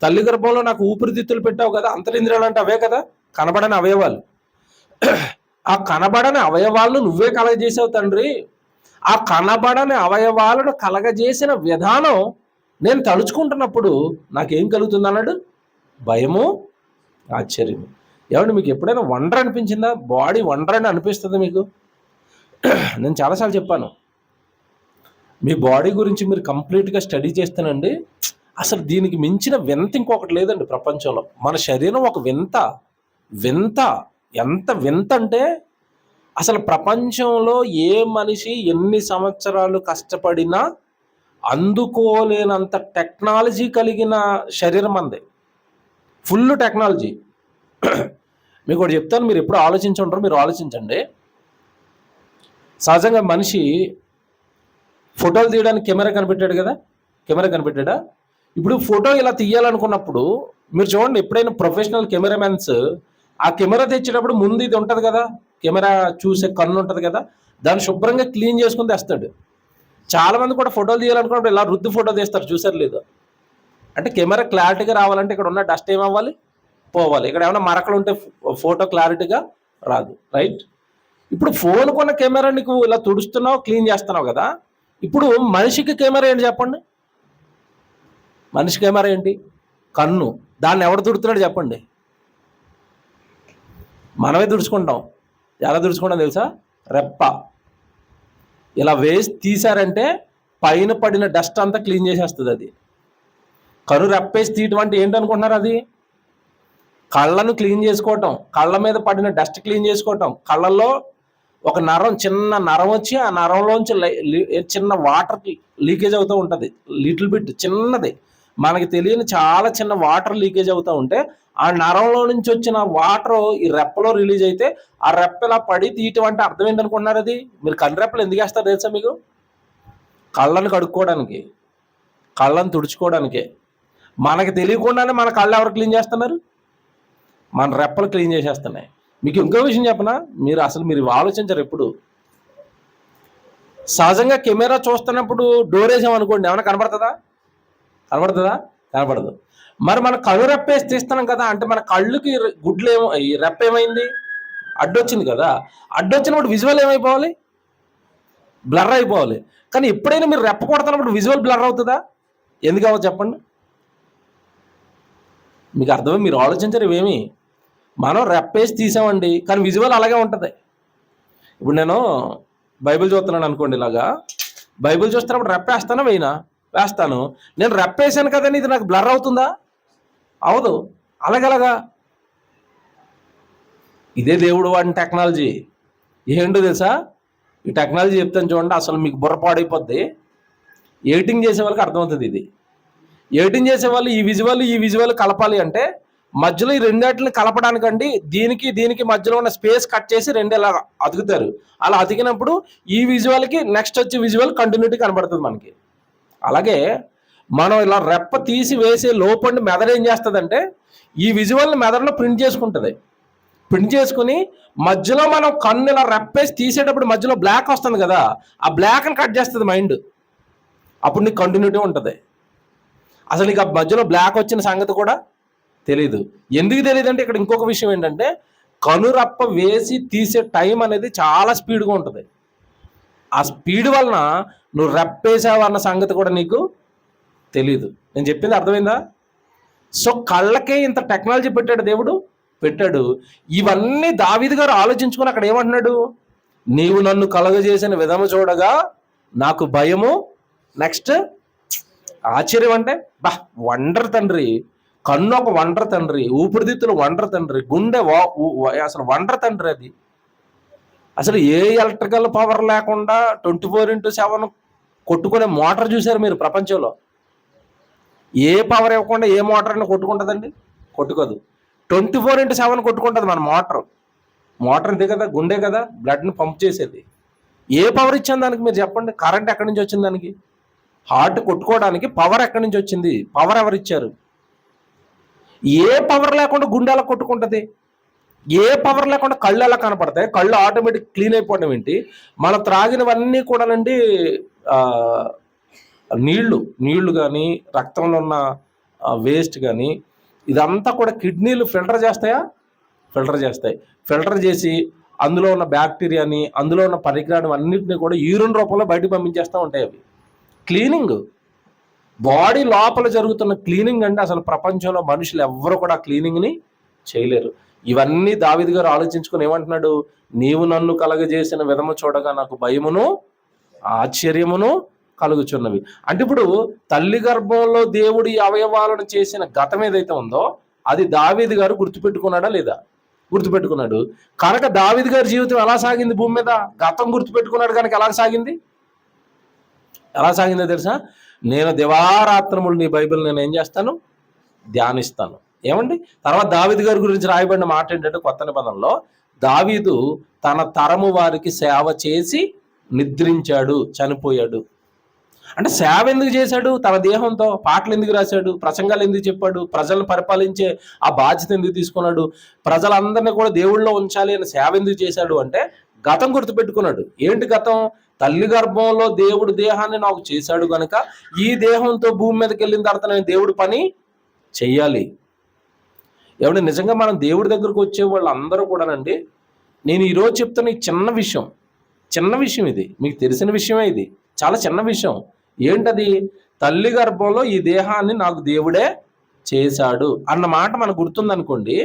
తల్లి గర్భంలో నాకు ఊపిరితిత్తులు పెట్టావు కదా. అంతరింద్రియాలు అంటే అవే కదా, కనబడని అవయవాలు. ఆ కనబడని అవయవాలను నువ్వే కలగజేసావు తండ్రి. ఆ కనబడని అవయవాలను కలగజేసిన విధానం నేను తలుచుకుంటున్నప్పుడు నాకేం కలుగుతుంది అన్నాడు? భయము ఆశ్చర్యము. ఏమంటే మీకు ఎప్పుడైనా వండర్ అనిపించిందా? బాడీ వండర్ అని అనిపిస్తుంది మీకు? నేను చాలాసార్లు చెప్పాను, మీ బాడీ గురించి మీరు కంప్లీట్గా స్టడీ చేస్తానండి, అసలు దీనికి మించిన వింత ఇంకొకటి లేదండి ప్రపంచంలో. మన శరీరం ఒక వింత. వింత ఎంత వింత అంటే అసలు ప్రపంచంలో ఏ మనిషి ఎన్ని సంవత్సరాలు కష్టపడినా అందుకోలేనంత టెక్నాలజీ కలిగిన శరీరం అంది. Full technology. మీకు ఒకటి చెప్తాను, మీరు ఎప్పుడు ఆలోచించుంటారో మీరు ఆలోచించండి. సహజంగా మనిషి ఫోటోలు తీయడానికి కెమెరా కనిపెట్టాడు కదా, కెమెరా కనిపెట్టాడా? ఇప్పుడు ఫోటో ఇలా తీయాలనుకున్నప్పుడు మీరు చూడండి, ఎప్పుడైనా ప్రొఫెషనల్ కెమెరామెన్స్ ఆ కెమెరా తెచ్చేటప్పుడు ముందు ఇది ఉంటుంది కదా, కెమెరా చూసే కన్ను ఉంటుంది కదా, దాన్ని శుభ్రంగా క్లీన్ చేసుకుని తెస్తాడు. చాలామంది కూడా ఫోటోలు తీయాలనుకున్నప్పుడు ఇలా రుద్దు ఫోటో తీస్తారు, చూసారు లేదు? అంటే కెమెరా క్లారిటీగా రావాలంటే ఇక్కడ ఉన్న డస్ట్ ఏమవ్వాలి? పోవాలి. ఇక్కడ ఏమైనా మరకలు ఉంటే ఫోటో క్లారిటీగా రాదు, రైట్? ఇప్పుడు ఫోన్ కొన్న కెమెరా నీకు ఇలా తుడుస్తున్నావు, క్లీన్ చేస్తున్నావు కదా. ఇప్పుడు మనిషికి కెమెరా ఏంటి చెప్పండి? మనిషి కెమెరా ఏంటి? కన్ను. దాన్ని ఎవడు తుడుతున్నాడు చెప్పండి? మనమే తుడుచుకుంటాం. ఎలా తుడుచుకుంటాం తెలుసా? రెప్ప ఇలా వేసి తీశారంటే పైన పడిన డస్ట్ అంతా క్లీన్ చేసేస్తుంది అది. కను రెప్పేసి తీయటం అంటే ఏంటనుకుంటున్నారు? అది కళ్ళను క్లీన్ చేసుకోవటం, కళ్ళ మీద పడిన డస్ట్ క్లీన్ చేసుకోవటం. కళ్ళల్లో ఒక నరం, చిన్న నరం వచ్చి ఆ నరంలోంచి చిన్న వాటర్ లీకేజ్ అవుతూ ఉంటుంది. లిటిల్ బిట్ చిన్నది, మనకి తెలియని చాలా చిన్న వాటర్ లీకేజ్ అవుతూ ఉంటే ఆ నరంలో నుంచి వచ్చిన వాటర్ ఈ రెప్పలో రిలీజ్ అయితే ఆ రెప్ప ఇలా పడి తీయటం అంటే అర్థం ఏంటనుకుంటున్నారు? అది మీరు కన్ను రెప్పలు ఎందుకు వేస్తారు తెలుసా మీకు? కళ్ళను కడుక్కోవడానికి, కళ్ళను తుడుచుకోవడానికే. మనకి తెలియకుండానే మన కళ్ళు ఎవరు క్లీన్ చేస్తున్నారు? మన రెప్పలు క్లీన్ చేసేస్తున్నాయి. మీకు ఇంకో విషయం చెప్పనా, మీరు ఆలోచించరు ఎప్పుడు. సహజంగా కెమెరా చూస్తున్నప్పుడు డోర్ వేసామనుకోండి, ఏమైనా కనబడుతుందా? కనబడదు. మరి మన కళ్ళు రెప్పేసి తీస్తున్నాం కదా, అంటే మన కళ్ళుకి గుడ్లు ఈ రెప్ప ఏమైంది? అడ్డొచ్చింది కదా. అడ్డొచ్చినప్పుడు విజువల్ ఏమైపోవాలి? బ్లర్ అయిపోవాలి. కానీ ఎప్పుడైనా మీరు రెప్ప కొడుతున్నప్పుడు విజువల్ బ్లర్ అవుతుందా? ఎందుకు అవ్వదు చెప్పండి? మీకు అర్థమే, మీరు ఆలోచించరు ఇవేమి. మనం రెప్పేసి తీసామండి, కానీ విజువల్ అలాగే ఉంటుంది. ఇప్పుడు నేను బైబిల్ చూస్తున్నాను అనుకోండి, ఇలాగా బైబిల్ చూస్తున్నప్పుడు రెప్పేస్తానా వేస్తాను. నేను రెప్పేసాను కదండి, ఇది నాకు బ్లర్ అవుతుందా? అవదు. అలాగలాగా ఇదే దేవుడు వాడిన టెక్నాలజీ. ఏంటో తెలుసా? ఈ టెక్నాలజీ చెప్తాను చూడండి, అసలు మీకు బుర్ర పాడైపోద్ది. ఎడిటింగ్ చేసే వాళ్ళకి అర్థమవుతుంది ఇది. ఎడిటింగ్ చేసే వాళ్ళు ఈ విజువల్ కలపాలి అంటే మధ్యలో ఈ రెండింటిని కలపడానికండి దీనికి మధ్యలో ఉన్న స్పేస్ కట్ చేసి రెండు ఇలా అతుకుతారు. అలా అతికినప్పుడు ఈ విజువల్కి నెక్స్ట్ వచ్చే విజువల్ కంటిన్యూటీ కనబడుతుంది మనకి. అలాగే మనం ఇలా రెప్ప తీసి వేసే లోపండి మెదడు ఏం చేస్తుందంటే ఈ విజువల్ని మెదడులో ప్రింట్ చేసుకుంటుంది. ప్రింట్ చేసుకుని మధ్యలో మనం కన్ను ఇలా రెప్పేసి తీసేటప్పుడు మధ్యలో బ్లాక్ వస్తుంది కదా, ఆ బ్లాక్ని కట్ చేస్తుంది మైండ్. అప్పుడు నీకు కంటిన్యూటీ ఉంటుంది. అసలు నీకు ఆ మధ్యలో బ్లాక్ వచ్చిన సంగతి కూడా తెలీదు. ఎందుకు తెలియదు అంటే ఇక్కడ ఇంకొక విషయం ఏంటంటే కనురప్ప వేసి తీసే టైం అనేది చాలా స్పీడ్గా ఉంటుంది. ఆ స్పీడ్ వలన నువ్వు రెప్పేసావు అన్న సంగతి కూడా నీకు తెలీదు. నేను చెప్పింది అర్థమైందా? సో కళ్ళకే ఇంత టెక్నాలజీ పెట్టాడు. ఇవన్నీ దావీదు గారు ఆలోచించుకొని అక్కడ ఏమంటున్నాడు? నీవు నన్ను కలగజేసిన విధము చూడగా నాకు భయము, నెక్స్ట్ ఆశ్చర్యం. అంటే వండర్ తండ్రి, కన్ను ఒక ఒంటరి తండ్రి, ఊపిరితిత్తులు ఒంటరి తండ్రి, గుండె అసలు ఒంటరి తండ్రి. అది అసలు ఏ ఎలక్ట్రికల్ పవర్ లేకుండా 24/7 కొట్టుకునే మోటార్ చూశారు మీరు ప్రపంచంలో? ఏ పవర్ ఇవ్వకుండా ఏ మోటార్ అయినా కొట్టుకుంటుందండి? కొట్టుకోదు. 24/7 కొట్టుకుంటుంది మన మోటార్ ఇదే కదా, గుండె కదా, బ్లడ్ని పంప్ చేసేది. ఏ పవర్ ఇచ్చాను దానికి మీరు చెప్పండి? కరెంట్ ఎక్కడి నుంచి వచ్చింది దానికి? హార్ట్ కొట్టుకోవడానికి పవర్ ఎక్కడి నుంచి వచ్చింది? పవర్ ఎవరు ఇచ్చారు? ఏ పవర్ లేకుండా గుండె ఎలా కొట్టుకుంటుంది? ఏ పవర్ లేకుండా కళ్ళు ఎలా కనపడతాయి? కళ్ళు ఆటోమేటిక్ క్లీన్ అయిపోవడం ఏంటి? మనం త్రాగినవన్నీ కూడానండి నీళ్లు కానీ, రక్తంలో ఉన్న వేస్ట్ కానీ, ఇదంతా కూడా కిడ్నీలు ఫిల్టర్ చేస్తాయా? ఫిల్టర్ చేస్తాయి. ఫిల్టర్ చేసి అందులో ఉన్న బ్యాక్టీరియాని, అందులో ఉన్న పరికరాన్ని అన్నింటినీ కూడా యూరిన్ రూపంలో బయటకు పంపించేస్తూ ఉంటాయి. అవి క్లీనింగ్, బాడీ లోపల జరుగుతున్న క్లీనింగ్ అంటే అసలు ప్రపంచంలో మనుషులు ఎవ్వరు కూడా క్లీనింగ్ని చేయలేరు. ఇవన్నీ దావీదు గారు ఆలోచించుకుని ఏమంటున్నాడు? నీవు నన్ను కలగజేసిన విధము చూడగా నాకు భయమును ఆశ్చర్యమును కలుగుచున్నవి. అంటే ఇప్పుడు తల్లి గర్భంలో దేవుడి అవయవాలను చేసిన గతం ఏదైతే ఉందో అది దావీదు గారు గుర్తుపెట్టుకున్నాడా లేదా? గుర్తుపెట్టుకున్నాడు. కనుక దావీదు గారి జీవితం ఎలా సాగింది భూమి మీద? గతం గుర్తుపెట్టుకున్నాడు కనుక ఎలా సాగిందో తెలుసా? నేను దివారాత్రములు నీ బైబిల్ నేను ఏం చేస్తాను? ధ్యానిస్తాను. ఏమండి? తర్వాత దావీదు గారి గురించి రాయబడిన మాట ఏంటంటే కొత్త నిబంధనలో దావీదు తన తరము వారికి సేవ చేసి నిద్రించాడు, చనిపోయాడు. అంటే సేవ ఎందుకు చేశాడు? తన దేహంతో. పాటలు ఎందుకు రాశాడు? ప్రసంగాలు ఎందుకు చెప్పాడు? ప్రజలను పరిపాలించే ఆ బాధ్యత ఎందుకు తీసుకున్నాడు? ప్రజలందరినీ కూడా దేవుళ్ళలో ఉంచాలి అని సేవ ఎందుకు చేశాడు అంటే గతం గుర్తుపెట్టుకున్నాడు. ఏంటి గతం? తల్లి గర్భంలో దేవుడు దేహాన్ని నాకు చేశాడు కనుక ఈ దేహంతో భూమి మీదకి వెళ్ళిన తర్వాత నేను దేవుడి పని చెయ్యాలి. ఏమంటే నిజంగా మనం దేవుడి దగ్గరకు వచ్చే వాళ్ళు అందరూ కూడానండి, నేను ఈరోజు చెప్తున్న ఈ చిన్న విషయం ఇది మీకు తెలిసిన విషయమే. ఇది చాలా చిన్న విషయం. ఏంటది? తల్లి గర్భంలో ఈ దేహాన్ని నాకు దేవుడే చేశాడు అన్న మాట మనకు గుర్తుందనుకోండి,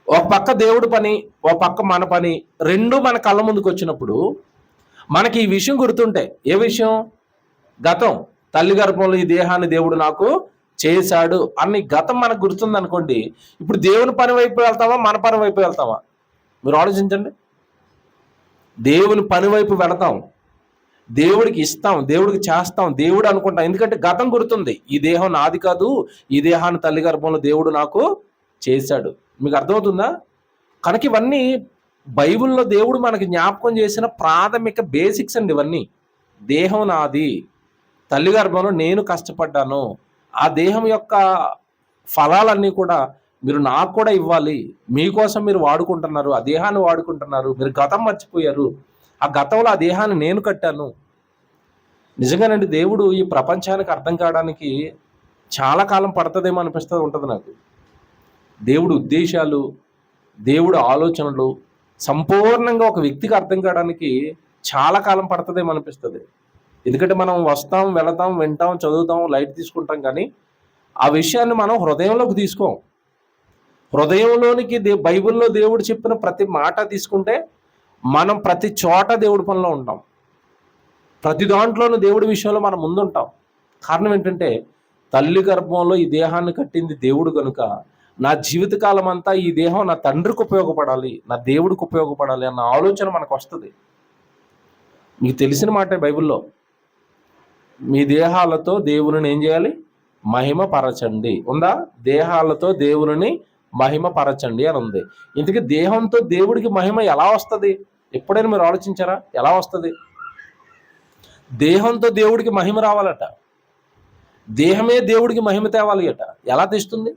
ఒక పక్క దేవుడి పని, ఒక పక్క మన పని, రెండు మన కళ్ళ ముందుకు వచ్చినప్పుడు మనకి ఈ విషయం గుర్తుంటే, ఏ విషయం? గతం. తల్లి గర్భంలో ఈ దేహాన్ని దేవుడు నాకు చేశాడు అన్న గతం మనకు గుర్తుందనుకోండి, ఇప్పుడు దేవుని పని వైపు వెళ్తామా, మన పని వైపు వెళ్తామా? మీరు ఆలోచించండి. దేవుని పని వైపు వెళతాం, దేవుడికి ఇస్తాం, దేవుడికి చేస్తాం, దేవుడు అనుకుంటాం. ఎందుకంటే గతం గుర్తుంది. ఈ దేహం నాది కాదు, ఈ దేహాన్ని తల్లి గర్భంలో దేవుడు నాకు చేశాడు. మీకు అర్థమవుతుందా? కనుక ఇవన్నీ బైబిల్లో దేవుడు మనకి జ్ఞాపకం చేసిన ప్రాథమిక బేసిక్స్ అండి. ఇవన్నీ దేహం నాది, తల్లి గర్భంలో నేను కష్టపడ్డాను, ఆ దేహం యొక్క ఫలాలన్నీ కూడా మీరు నాకు కూడా ఇవ్వాలి, మీకోసం మీరు వాడుకుంటున్నారు, ఆ దేహాన్ని వాడుకుంటున్నారు, మీరు గతం మర్చిపోయారు, ఆ గతంలో ఆ దేహాన్ని నేను కట్టాను. నిజంగానండి దేవుడు ఈ ప్రపంచానికి అర్థం కావడానికి చాలా కాలం పడుతుందేమో అనిపిస్తూ ఉంటుంది నాకు. దేవుడు ఉద్దేశాలు, దేవుడు ఆలోచనలు సంపూర్ణంగా ఒక వ్యక్తికి అర్థం కావడానికి చాలా కాలం పడుతుందేమో అనిపిస్తుంది. ఎందుకంటే మనం వస్తాం, వెళతాం, వింటాం, చదువుతాం, లైట్ తీసుకుంటాం, కానీ ఆ విషయాన్ని మనం హృదయంలోకి తీసుకోం. హృదయంలోనికి బైబిల్లో దేవుడు చెప్పిన ప్రతి మాట తీసుకుంటే మనం ప్రతి చోట దేవుడి పనిలో ఉంటాం, ప్రతి దాంట్లోనూ దేవుడి విషయంలో మనం ముందుంటాం. కారణం ఏంటంటే తల్లి గర్భంలో ఈ దేహాన్ని కట్టింది దేవుడు కనుక నా జీవితకాలం అంతా ఈ దేహం నా తండ్రికి ఉపయోగపడాలి, నా దేవుడికి ఉపయోగపడాలి అన్న ఆలోచన మనకు వస్తుంది. మీకు తెలిసిన మాటే బైబిల్లో, మీ దేహాలతో దేవుని ఏం చేయాలి? మహిమ పరచండి ఉందా? దేహాలతో దేవుని మహిమ పరచండి అని ఉంది. ఇంతకీ దేహంతో దేవుడికి మహిమ ఎలా వస్తుంది? ఎప్పుడైనా మీరు ఆలోచించారా? ఎలా వస్తుంది? దేహంతో దేవుడికి మహిమ రావాలట, దేహమే దేవుడికి మహిమ తేవాలి అట. ఎలా తెస్తుంది?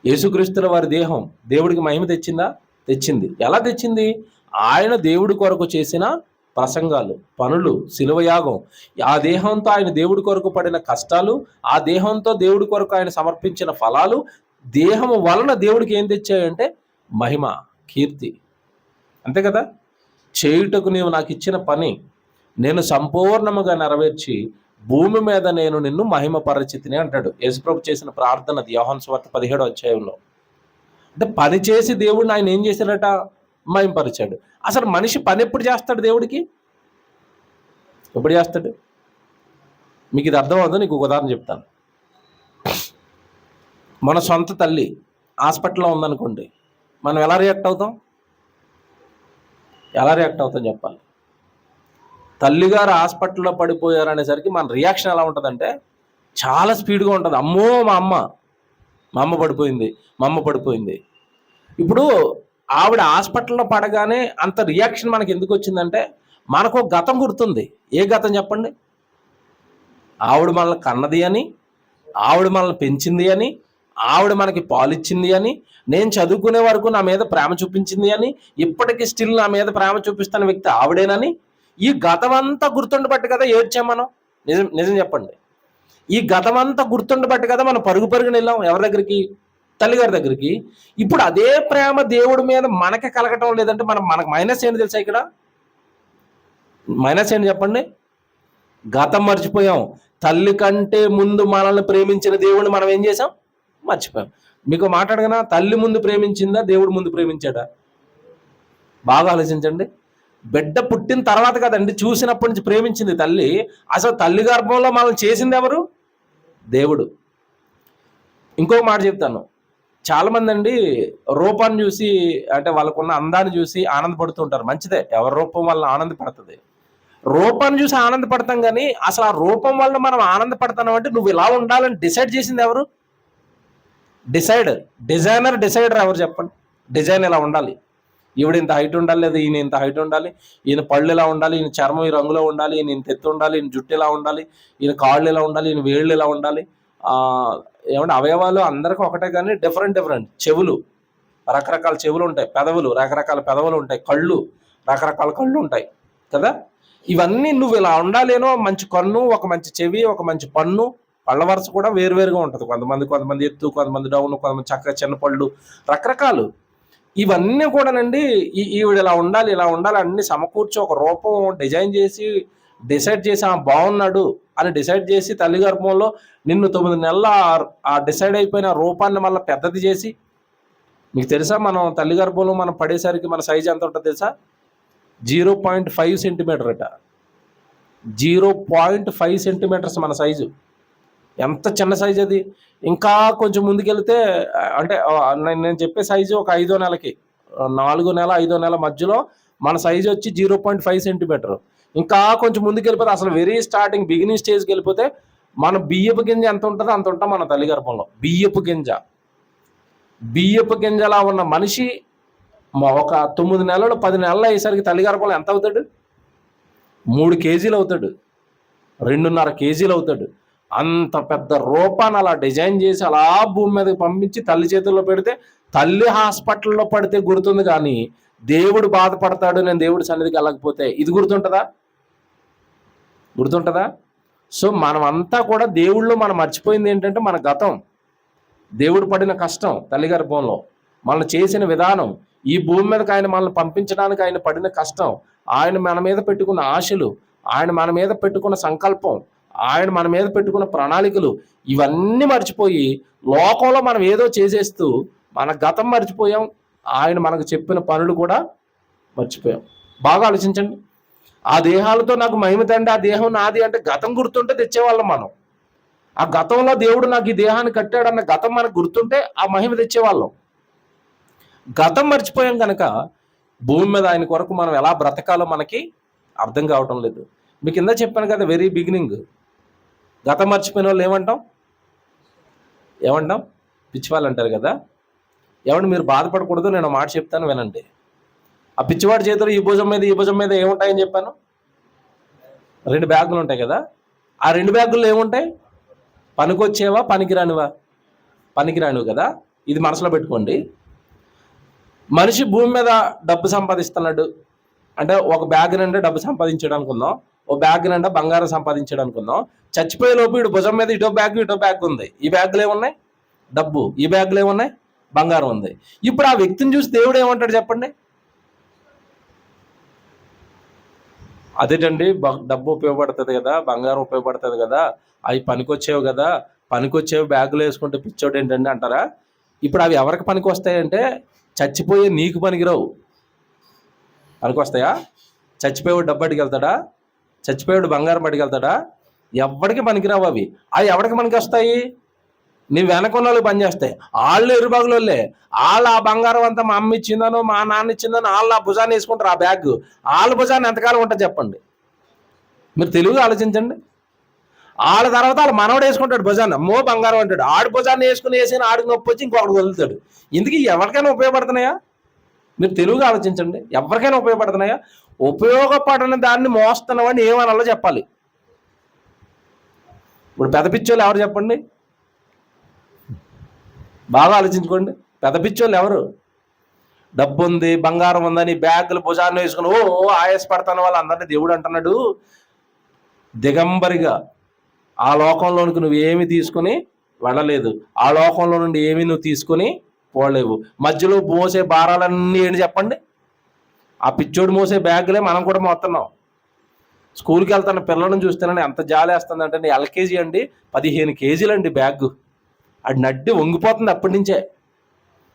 యేసుక్రీస్తుల వారి దేహం దేవుడికి మహిమ తెచ్చిందా? తెచ్చింది. ఎలా తెచ్చింది? ఆయన దేవుడి కొరకు చేసిన ప్రసంగాలు, పనులు, శిలువయాగం, ఆ దేహంతో ఆయన దేవుడి కొరకు పడిన కష్టాలు, ఆ దేహంతో దేవుడి కొరకు ఆయన సమర్పించిన ఫలాలు, దేహము వలన దేవుడికి ఏం తెచ్చాయంటే మహిమ, కీర్తి. అంతే కదా? చేయుటకు నీవు నాకు ఇచ్చిన పని నేను సంపూర్ణముగా నెరవేర్చి భూమి మీద నేను నిన్ను మహిమపరచితిని అంటాడు. యేసుప్రభు చేసిన ప్రార్థన యోహాను సువార్త 17వ అధ్యాయంలో. అంటే పని చేసి దేవుడిని ఆయన ఏం చేశాడట? మహిమపరిచాడు. అసలు మనిషి పని ఎప్పుడు చేస్తాడు? దేవుడికి ఎప్పుడు చేస్తాడు? మీకు ఇది అర్థం అవుతుందో నీకు ఒక ఉదాహరణ చెప్తాను. మన సొంత తల్లి హాస్పిటల్లో ఉందనుకోండి, మనం ఎలా రియాక్ట్ అవుతాం? చెప్పాలి. తల్లిగారు హాస్పిటల్లో పడిపోయారు అనేసరికి మన రియాక్షన్ ఎలా ఉంటుందంటే చాలా స్పీడ్గా ఉంటుంది. అమ్మో మా అమ్మ పడిపోయింది. ఇప్పుడు ఆవిడ హాస్పిటల్లో పడగానే అంత రియాక్షన్ మనకి ఎందుకు వచ్చిందంటే మనకు గతం గుర్తుంది. ఏ గతం చెప్పండి? ఆవిడ మనల్ని కన్నది అని, ఆవిడ మనల్ని పెంచింది అని, ఆవిడ మనకి పాలిచ్చింది అని, నేను చదువుకునే వరకు నా మీద ప్రేమ చూపించింది అని, ఇప్పటికీ స్టిల్ నా మీద ప్రేమ చూపిస్తున్న వ్యక్తి ఆవిడేనని, ఈ గతం అంతా గుర్తుండబట్టి కదా ఏడ్చాం మనం. నిజం చెప్పండి. ఈ గతం అంతా గుర్తుండబట్టి కదా మనం పరుగున వెళ్ళాం ఎవరి దగ్గరికి? తల్లిగారి దగ్గరికి. ఇప్పుడు అదే ప్రేమ దేవుడి మీద మనకి కలగటం లేదంటే మనకు మైనస్ ఏంటి తెలుసా? ఇక్కడ మైనస్ ఏంటి చెప్పండి? గతం మర్చిపోయాం. తల్లి కంటే ముందు మనల్ని ప్రేమించిన దేవుడిని మనం ఏం చేసాం? మర్చిపోయాం. మీకు మాట్లాడగనా? తల్లి ముందు ప్రేమించిందా, దేవుడు ముందు ప్రేమించాడా? బాగా ఆలోచించండి. బిడ్డ పుట్టిన తర్వాత కదండి చూసినప్పటి నుంచి ప్రేమించింది తల్లి. అసలు తల్లి గర్భంలో మనం చేసింది ఎవరు? దేవుడు. ఇంకో మాట చెప్తాను. చాలా మంది అండి రూపాన్ని చూసి, అంటే వాళ్ళకున్న అందాన్ని చూసి ఆనందపడుతూ ఉంటారు. మంచిదే, ఎవరి రూపం వల్ల ఆనందపడుతుంది. రూపాన్ని చూసి ఆనందపడతాం, కానీ అసలు ఆ రూపం వల్ల మనం ఆనందపడతాం అంటే నువ్వు ఇలా ఉండాలని డిసైడ్ చేసింది ఎవరు? డిజైనర్ ఎవరు చెప్పండి? డిజైన్ ఇలా ఉండాలి, ఈవిడ ఇంత హైట్ ఉండాలి, లేదా ఈయన ఇంత హైట్ ఉండాలి, ఈయన పళ్ళు ఇలా ఉండాలి, ఈయన చర్మం ఈ రంగులో ఉండాలి, ఈయన ఇంత ఎత్తు ఉండాలి, ఈయన జుట్టు ఇలా ఉండాలి, ఈయన కాళ్ళు ఇలా ఉండాలి, ఈయన వేళ్ళు ఇలా ఉండాలి. ఏమంటే అవయవాలు అందరికీ ఒకటే, కానీ డిఫరెంట్. చెవులు, రకరకాల చెవులు ఉంటాయి. పెదవులు, రకరకాల పెదవులు ఉంటాయి. కళ్ళు, రకరకాల కళ్ళు ఉంటాయి కదా. ఇవన్నీ నువ్వు ఇలా ఉండాలేనో, మంచి కన్ను, ఒక మంచి చెవి, ఒక మంచి పన్ను, పళ్ళ వరుస కూడా వేరువేరుగా ఉంటుంది. కొంతమంది ఎత్తు, కొంతమంది డౌన్, కొంతమంది చక్కగా చిన్న పళ్ళు, రకరకాలు. ఇవన్నీ కూడానండి ఈవిడ ఇలా ఉండాలి అన్ని సమకూర్చి ఒక రూపం డిజైన్ చేసి డిసైడ్ చేసి బాగున్నాడు అని డిసైడ్ చేసి తల్లి గర్భంలో నిన్ను 9 నెలల ఆ డిసైడ్ అయిపోయిన రూపాన్ని మళ్ళీ పెద్దది చేసి, మీకు తెలుసా మనం తల్లి గర్భంలో మనం పడేసరికి మన సైజు ఎంత ఉంటుంది తెలుసా? 0.5 సెంటీమీటర్ అట. 0.5 సెంటీమీటర్స్ మన సైజు. ఎంత చిన్న సైజు అది. ఇంకా కొంచెం ముందుకెళ్తే, అంటే నేను చెప్పే సైజు ఒక 5వ నెలకి, 4వ నెల 5వ నెల మధ్యలో మన సైజు వచ్చి 0.5 సెంటీమీటర్. ఇంకా కొంచెం ముందుకు వెళ్ళిపోతే, అసలు వెరీ స్టార్టింగ్ బిగినింగ్ స్టేజ్కి వెళ్ళిపోతే మన బియ్యపు గింజ ఎంత ఉంటుందో అంత ఉంటాం మన తల్లి గర్భంలో. బియ్యపు గింజలా ఉన్న మనిషి ఒక 9 నెలలు 10 నెలలు అయ్యేసరికి తల్లి గర్భంలో ఎంత అవుతాడు? 3 కేజీలు అవుతాడు, 2.5 కేజీలు అవుతాడు. అంత పెద్ద రూపాన్ని అలా డిజైన్ చేసి అలా భూమి మీదకి పంపించి తల్లి చేతుల్లో పెడితే, తల్లి హాస్పిటల్లో పడితే గుర్తుంది, కానీ దేవుడు బాధపడతాడు నేను దేవుడి సన్నిధికి వెళ్ళకపోతే ఇది గుర్తుంటుందా? సో మనమంతా కూడా దేవుళ్ళు మనం మర్చిపోయింది ఏంటంటే మన గతం, దేవుడు పడిన కష్టం, తల్లి గర్భంలో మనల్ని చేసిన విధానం, ఈ భూమి మీదకి ఆయన మనల్ని పంపించడానికి ఆయన పడిన కష్టం, ఆయన మన మీద పెట్టుకున్న ఆశలు, ఆయన మన మీద పెట్టుకున్న సంకల్పం, ఆయన మన మీద పెట్టుకున్న ప్రణాళికలు, ఇవన్నీ మర్చిపోయి లోకంలో మనం ఏదో చేసేస్తూ మన గతం మర్చిపోయాం. ఆయన మనకు చెప్పిన పనులు కూడా మర్చిపోయాం. బాగా ఆలోచించండి. ఆ దేహాలతో నాకు మహిమ తండ్రి, ఆ దేహం నాది అంటే గతం గుర్తుంటే తెచ్చేవాళ్ళం మనం. ఆ గతంలో దేవుడు నాకు ఈ దేహాన్ని కట్టాడన్న గతం మనకు గుర్తుంటే ఆ మహిమ తెచ్చేవాళ్ళం. గతం మర్చిపోయాం కనుక భూమి మీద ఆయన కొరకు మనం ఎలా బ్రతకాలో మనకి అర్థం కావటం లేదు. మీకు కింద చెప్పాను కదా, వెరీ బిగినింగ్. గతం మర్చిపోయిన వాళ్ళు ఏమంటాం? పిచ్చివాళ్ళు అంటారు కదా. ఏమంటే మీరు బాధపడకూడదు, నేను మాట చెప్తాను వినండి. ఆ పిచ్చివాడి చేతులు ఈ భుజం మీద ఏముంటాయని చెప్పాను? 2 బ్యాగులు ఉంటాయి కదా. ఆ 2 బ్యాగుల్లో ఏముంటాయి? పనికొచ్చేవా, పనికిరానివి కదా. ఇది మనసులో పెట్టుకోండి. మనిషి భూమి మీద డబ్బు సంపాదిస్తున్నాడు అంటే ఒక బ్యాగ్ నిండా డబ్బు సంపాదించాడు అనుకుందాం, ఓ బ్యాగ్ నిండా బంగారం సంపాదించాడు అనుకుందాం. చచ్చిపోయే లోపు ఇటు భుజం మీద ఇటో బ్యాగ్ ఉంది. ఈ బ్యాగులు ఏమున్నాయి? డబ్బు. ఈ బ్యాగులు ఏమున్నాయి? బంగారం ఉంది. ఇప్పుడు ఆ వ్యక్తిని చూసి దేవుడు ఏమంటాడు చెప్పండి? అదేటండి, డబ్బు ఉపయోగపడుతుంది కదా, బంగారం ఉపయోగపడుతుంది కదా, అవి పనికొచ్చేవి కదా, పనికొచ్చేవి బ్యాగులు వేసుకుంటే పిచ్చోడు ఏంటండి అంటారా? ఇప్పుడు అవి ఎవరికి పనికి వస్తాయంటే చచ్చిపోయే నీకు పనికిరావు. పనికొస్తాయా? చచ్చిపోయేవాడు డబ్బు అడిగెళ్తాడా? చచ్చిపోయేవాడు బంగారం అడిగెళ్తాడా? ఎవరికి పనికిరావు అవి. అవి ఎవరికి పనికి వస్తాయి? నీ వెనకున్న వాళ్ళు పనిచేస్తాయి. వాళ్ళు ఎరుబాగులోళ్ళే. వాళ్ళు ఆ బంగారం అంతా మా అమ్మ ఇచ్చిందనో మా నాన్న ఇచ్చిందనో వాళ్ళు ఆ భుజాన్ని వేసుకుంటారు. ఆ బ్యాగ్ వాళ్ళ భుజాన్ని ఎంతకాలం ఉంటుంది చెప్పండి? మీరు తెలుగుగా ఆలోచించండి. వాళ్ళ తర్వాత వాళ్ళు మనవడు వేసుకుంటాడు భుజాన్ని, అమ్మో బంగారం అంటాడు. ఆడు భుజాన్ని వేసిన ఆడికి నొప్పి వచ్చి ఇంకొకటి వదులుతాడు. ఇందుకు ఎవరికైనా ఉపయోగపడుతున్నాయా? మీరు తెలుగుగా ఆలోచించండి. ఎవరికైనా ఉపయోగపడుతున్నాయా? ఉపయోగపడని దాన్ని మోస్తున్నవాడిని ఏమనాలో చెప్పాలి. ఇప్పుడు పెద్ద పిచ్చోళ్ళు ఎవరు చెప్పండి? బాగా ఆలోచించుకోండి. పెద్ద పిచ్చోళ్ళు ఎవరు? డబ్బు ఉంది, బంగారం ఉందని బ్యాగులు భుజాన్ని వేసుకుని ఓ ఆయాసపడతాను వాళ్ళు అందరినీ దేవుడు అంటున్నాడు. దిగంబరిగా ఆ లోకంలోనికి నువ్వు ఏమి తీసుకుని వెళ్ళలేదు. ఆ లోకంలో నుండి ఏమి నువ్వు తీసుకుని పోలేవు. మధ్యలో మోసే భారాలన్నీ ఏంటి చెప్పండి? ఆ పిచ్చోడు మోసే బ్యాగులే మనం కూడా మోస్తున్నాం. స్కూల్కి వెళ్తున్న పిల్లలను చూస్తేనే ఎంత జాలేస్తుంది అంటే, ఎల్కేజీ అండి 15 కేజీలు అండి బ్యాగ్. అది నడ్డి వంగిపోతుంది అప్పటి నుంచే.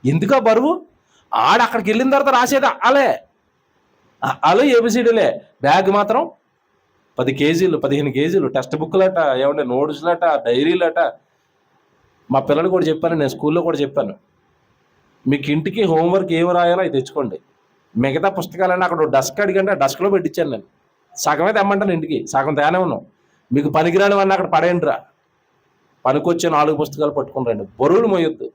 ఎందుకా బరువు? ఆడ అక్కడికి వెళ్ళిన తర్వాత రాసేది అలా ఏబిసిడీలే. బ్యాగ్ మాత్రం 10 కేజీలు 15 కేజీలు. టెక్స్ట్ బుక్లట, ఏమంటే నోట్స్లట, డైరీలట. మా పిల్లలు కూడా చెప్పాను, నేను స్కూల్లో కూడా చెప్పాను, మీకు ఇంటికి హోంవర్క్ ఏమి రాయాలో అవి తెచ్చుకోండి. మిగతా పుస్తకాలన్నీ అక్కడ డస్క్ అడిగంటే ఆ డస్క్లో పెట్టించాను నేను. సగమే తెమ్మంటాను ఇంటికి, సగం తేనే ఉన్నాం. మీకు పనికిరానివన్నీ అక్కడ పడేయండిరా. పనికొచ్చే 4 పుస్తకాలు పట్టుకుని రండి. బరువులు మోయొద్దు.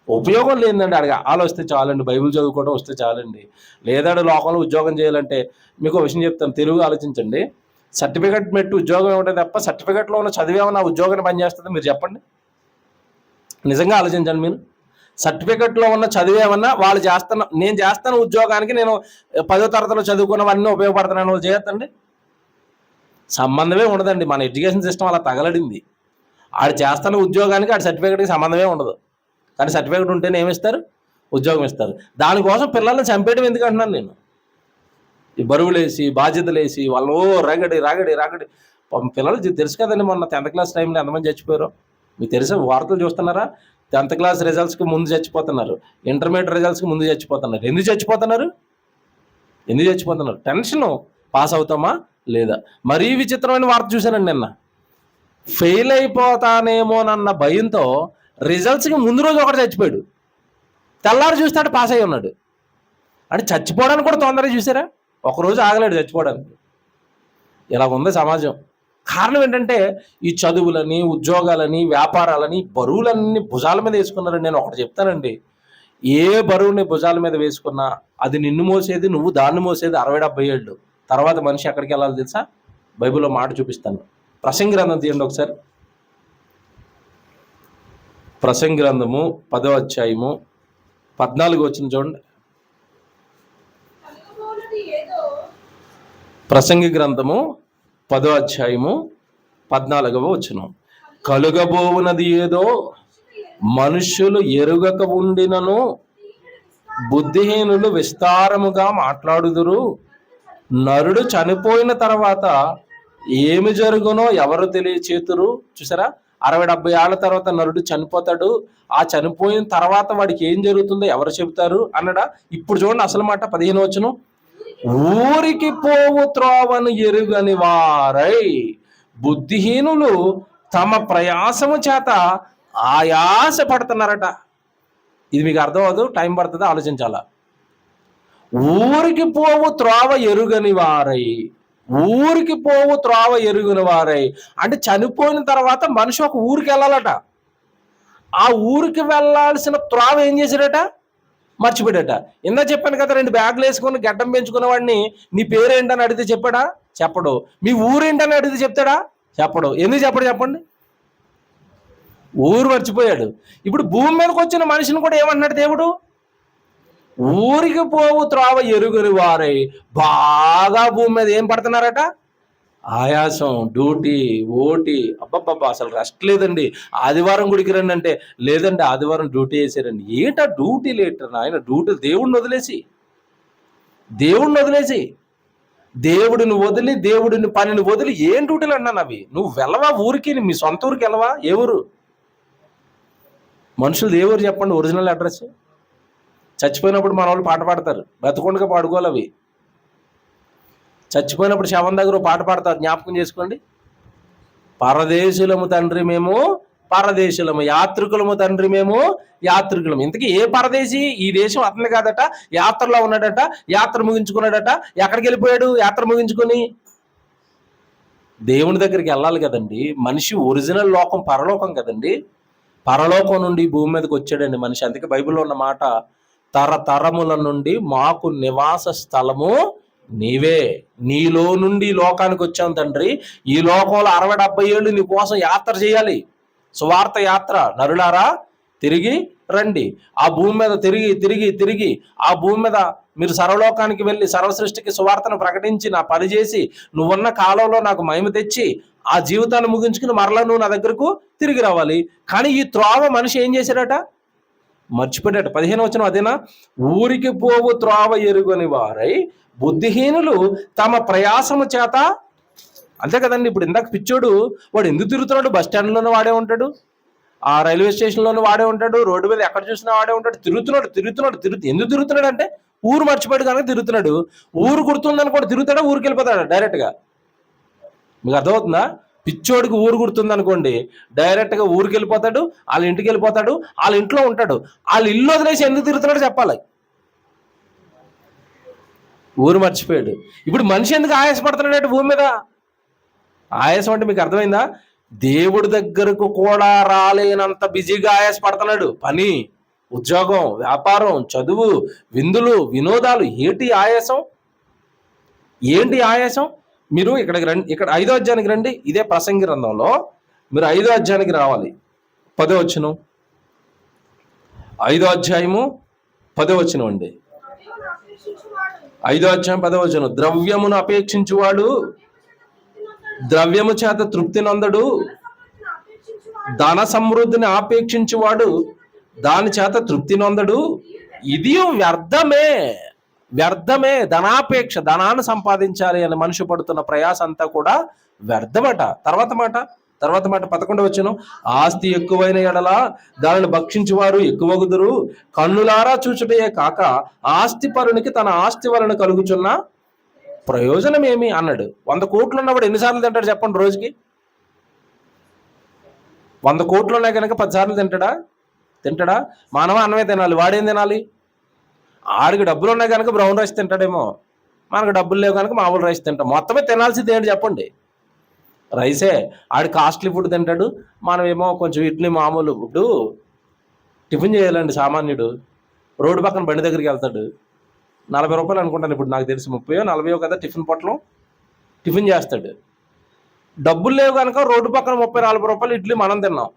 ఉపయోగం లేదండి. అడిగా వాళ్ళు వస్తే చాలండి, బైబిల్ చదువుకోవడం వస్తే చాలండి. లేదా లోకంలో ఉద్యోగం చేయాలంటే మీకు ఒక విషయం చెప్తాను, తెలుగు ఆలోచించండి. సర్టిఫికెట్ పెట్టి ఉద్యోగం ఏమిటో తప్ప సర్టిఫికెట్లో ఉన్న చదివేమన్నా ఉద్యోగాన్ని పనిచేస్తుంది? మీరు చెప్పండి. నిజంగా ఆలోచించండి మీరు. సర్టిఫికెట్లో ఉన్న చదివేమన్నా వాళ్ళు నేను చేస్తాను ఉద్యోగానికి, నేను 10వ తరగతిలో చదువుకున్నవన్నీ ఉపయోగపడుతున్నాను వాళ్ళు చేయొద్దండి. సంబంధమే ఉండదండి. మన ఎడ్యుకేషన్ సిస్టమ్ అలా తగలడింది. ఆడు చేస్తున్న ఉద్యోగానికి ఆడి సర్టిఫికెట్కి సంబంధమే ఉండదు. కానీ సర్టిఫికెట్ ఉంటేనే ఏమిస్తారు? ఉద్యోగం ఇస్తారు. దానికోసం పిల్లల్ని చంపేయడం ఎందుకు అంటున్నాను నేను. ఈ బరువులేసి బాధ్యతలేసి వాళ్ళు రగడి రగడి రగడి. పిల్లలు తెలుసు కదండి, మొన్న 10th క్లాస్ టైంలో ఎంతమంది చచ్చిపోయారో మీకు తెలుసా? వార్తలు చూస్తున్నారా? 10th క్లాస్ రిజల్ట్స్కి ముందు చచ్చిపోతున్నారు, ఇంటర్మీడియట్ రిజల్ట్స్కి ముందు చచ్చిపోతున్నారు. ఎందుకు చచ్చిపోతున్నారు? టెన్షను. పాస్ అవుతామా లేదా? మరీ విచిత్రమైన వార్త చూశానండి నిన్న. ఫెయిల్ అయిపోతానేమోనన్న భయంతో రిజల్ట్స్కి ముందు రోజు ఒకటి చచ్చిపోయాడు. తెల్లారు చూస్తాడు పాస్ అయి ఉన్నాడు. అంటే చచ్చిపోవడానికి కూడా తొందరగా చూసారా? ఒకరోజు ఆగలేడు చచ్చిపోవడానికి. ఇలా ఉంది సమాజం. కారణం ఏంటంటే ఈ చదువులని, ఉద్యోగాలని, వ్యాపారాలని బరువులన్నీ భుజాల మీద వేసుకున్నారండి. నేను ఒకటి చెప్తానండి, ఏ బరువుని భుజాల మీద వేసుకున్నా అది నిన్ను మోసేది, నువ్వు దాన్ని మోసేది 60-70 ఏళ్ళు తర్వాత మనిషి ఎక్కడికి వెళ్ళాలి తెలుసా? బైబిల్లో మాట చూపిస్తాను. ప్రసంగి గ్రంథం తీయండి ఒకసారి. ప్రసంగి గ్రంథము 10వ అధ్యాయము 14 వచనం చూడండి. ప్రసంగి గ్రంథము 10వ అధ్యాయము 14వ వచనం. కలుగబోవునది ఏదో మనుష్యులు ఎరుగక ఉండినను బుద్ధిహీనులు విస్తారముగా మాట్లాడుదురు. నరుడు చనిపోయిన తర్వాత ఏమి జరుగునో ఎవరు తెలియచేతురు. చూసారా? 60-70 ఏళ్ల తర్వాత నరుడు చనిపోతాడు. ఆ చనిపోయిన తర్వాత వాడికి ఏం జరుగుతుందో ఎవరు చెబుతారు అన్నడా? ఇప్పుడు చూడండి అసలు మాట 15వ వచనం. ఊరికి పోవు త్రోవను ఎరుగని వారై బుద్ధిహీనులు తమ ప్రయాసము చేత ఆయాస పడుతున్నారట. ఇది మీకు అర్థం అవ్వదు, టైం పడుతుంది, ఆలోచించాలా. ఊరికి పోవు త్రోవ ఎరుగని వారై, ఊరికి పోవు త్రోవ ఎరుగని వారై అంటే చనిపోయిన తర్వాత మనిషి ఒక ఊరికి వెళ్ళాలట. ఆ ఊరికి వెళ్ళాల్సిన త్రోవ ఏం చేశాడట? మర్చిపోయాడట. ఇందా చెప్పాను కదా, 2 బ్యాగులు వేసుకొని గడ్డం పెంచుకున్న వాడిని నీ పేరేంటని అడిగితే చెప్పాడా? చెప్పడు. మీ ఊరేంటని అడిగితే చెప్తాడా? చెప్పడు. ఎందుకు చెప్పడు చెప్పండి? ఊరు మర్చిపోయాడు. ఇప్పుడు భూమి మీదకి వచ్చిన మనిషిని కూడా ఏమంటున్నాడు దేవుడు? ఊరికి పోవు త్రోవ ఎరుగని వారై. బాగా భూమి మీద ఏం పడుతున్నారట? ఆయాసం, డ్యూటీ, ఓటీ. అబ్బబ్బబ్బా, అసలు రెస్ట్ లేదండి. ఆదివారం గుడికి రండి అంటే లేదండి ఆదివారం డ్యూటీ వేసారండి. ఏంటా డ్యూటీ లేటర్ ఆయన? డ్యూటీ దేవుడిని వదిలేసి దేవుడిని వదిలి దేవుడిని పనిని వదిలి ఏం డ్యూటీలు అన్నాను అవి? నువ్వు వెళ్ళవా ఊరికి? మీ సొంత ఊరికి వెళ్ళవా? ఏ ఊరు? మనుషులు ఏ ఊరు చెప్పండి? Original address. చచ్చిపోయినప్పుడు మన వాళ్ళు పాట పాడతారు, బతకుండగా పాడుకోవాలి అవి. చచ్చిపోయినప్పుడు శవం దగ్గర పాట పాడతారు, జ్ఞాపకం చేసుకోండి. పరదేశులము తండ్రి మేము పరదేశులము, యాత్రికులము తండ్రి, మేము యాత్రికులము. ఇంతకీ ఏ పరదేశి? ఈ దేశం అతను కాదట, యాత్రలో ఉన్నాడట, యాత్ర ముగించుకున్నాడట. ఎక్కడికి వెళ్ళిపోయాడు యాత్ర ముగించుకొని? దేవుని దగ్గరికి వెళ్ళాలి కదండి. మనిషి ఒరిజినల్ లోకం పరలోకం కదండి. పరలోకం నుండి భూమి మీదకి వచ్చాడండి మనిషి. అందుకే బైబిల్లో ఉన్న మాట, తరతరముల నుండి మాకు నివాస స్థలము నీవే, నీలో నుండి లోకానికి వచ్చాం తండ్రి. ఈ లోకంలో 60-70 ఏళ్ళు నీ కోసం యాత్ర చేయాలి, సువార్త యాత్ర. నరులారా తిరిగి రండి. ఆ భూమి మీద తిరిగి తిరిగి తిరిగి ఆ భూమి మీద మీరు సర్వలోకానికి వెళ్ళి సర్వసృష్టికి సువార్తను ప్రకటించి నా పని చేసి నువ్వున్న కాలంలో నాకు మహిమ తెచ్చి ఆ జీవితాన్ని ముగించుకుని మరలా నువ్వు నా దగ్గరకు తిరిగి రావాలి. కానీ ఈ త్రోవ మనిషి ఏం చేశాడట? మర్చిపోయాడట. 15వ వచనం అదేనా? ఊరికి పోవు త్రోవ ఎరుగని వారై బుద్ధిహీనులు తమ ప్రయాసము చేత. అంతే కదండి. ఇప్పుడు ఇందాక పిచ్చోడు వాడు ఎందుకు తిరుగుతున్నాడు? బస్ స్టాండ్లోనే వాడే ఉంటాడు, ఆ రైల్వే స్టేషన్లోనే వాడే ఉంటాడు, రోడ్డు మీద ఎక్కడ చూసినా వాడే ఉంటాడు. ఎందుకు తిరుగుతున్నాడు అంటే ఊరు మర్చిపోయాడు కనుక తిరుగుతున్నాడు. ఊరు గుర్తుందని కూడా తిరుగుతాడా? ఊరికి వెళ్ళిపోతాడు డైరెక్ట్గా. మీకు అర్థమవుతుందా? పిచ్చోడికి ఊరు గుర్తుంది అనుకోండి, డైరెక్ట్గా ఊరికి వెళ్ళిపోతాడు, వాళ్ళ ఇంటికి వెళ్ళిపోతాడు, వాళ్ళ ఇంట్లో ఉంటాడు. వాళ్ళ ఇల్లు వదిలేసి ఎందుకు తిరుగుతున్నాడు చెప్పాలి. ఊరు మర్చిపోయాడు. ఇప్పుడు మనిషి ఎందుకు ఆయాసపడుతున్నాడు భూమి మీద? ఆయాసం అంటే మీకు అర్థమైందా? దేవుడి దగ్గరకు కూడా రాలేనంత బిజీగా ఆయాసపడుతున్నాడు. పని, ఉద్యోగం, వ్యాపారం, చదువు, విందులు, వినోదాలు. ఏంటి ఆయాసం? ఏంటి ఆయాసం? మీరు ఇక్కడికి రండి, ఇక్కడ 5వ అధ్యాయానికి రండి. ఇదే ప్రసంగి గ్రంథంలో మీరు 5వ అధ్యాయానికి రావాలి. 10వ వచనం, 5వ అధ్యాయము 10వ వచనం అండి. 5వ అధ్యాయం 10వ వచనం. ద్రవ్యమును అపేక్షించువాడు ద్రవ్యము చేత తృప్తి నొందడు, ధన సమృద్ధిని ఆపేక్షించువాడు దాని చేత తృప్తి నొందడు. ఇది వ్యర్థమే. ధనాపేక్ష, ధనాన్ని సంపాదించాలి అని మనిషి పడుతున్న ప్రయాస అంతా కూడా వ్యర్థమట. తర్వాత మాట 11వ వచనం. ఆస్తి ఎక్కువైన ఎడల దానిని భక్షించువారు ఎక్కువగుదురు, కన్నులారా చూచుటయే కాక ఆస్తి పరునికి తన ఆస్తి వలన కలుగుచున్న ప్రయోజనం ఏమి అన్నాడు. 100 కోట్లు ఉన్నవాడు ఎన్నిసార్లు తింటాడు చెప్పండి రోజుకి? 100 కోట్లు ఉన్నాయి కనుక 10 సార్లు తింటాడా? మానవ అన్నమే తినాలి. వాడేం తినాలి? ఆడికి డబ్బులు ఉన్నాయి కనుక బ్రౌన్ రైస్ తింటాడేమో, మనకు డబ్బులు లేవు కనుక మామూలు రైస్ తింటాం. మొత్తమే తినాల్సింది ఏంటి చెప్పండి? రైసే. ఆడి కాస్ట్లీ ఫుడ్ తింటాడు, మనమేమో కొంచెం ఇడ్లీ మామూలు. ఇప్పుడు టిఫిన్ చేయాలండి సామాన్యుడు, రోడ్డు పక్కన బండి దగ్గరికి వెళ్తాడు, 40 రూపాయలు అనుకుంటాను ఇప్పుడు, నాకు తెలిసి 30-40 కదా టిఫిన్ పొట్లం. టిఫిన్ చేస్తాడు, డబ్బులు లేవు కనుక రోడ్డు పక్కన 30-40 రూపాయలు ఇడ్లీ మనం తిన్నాం.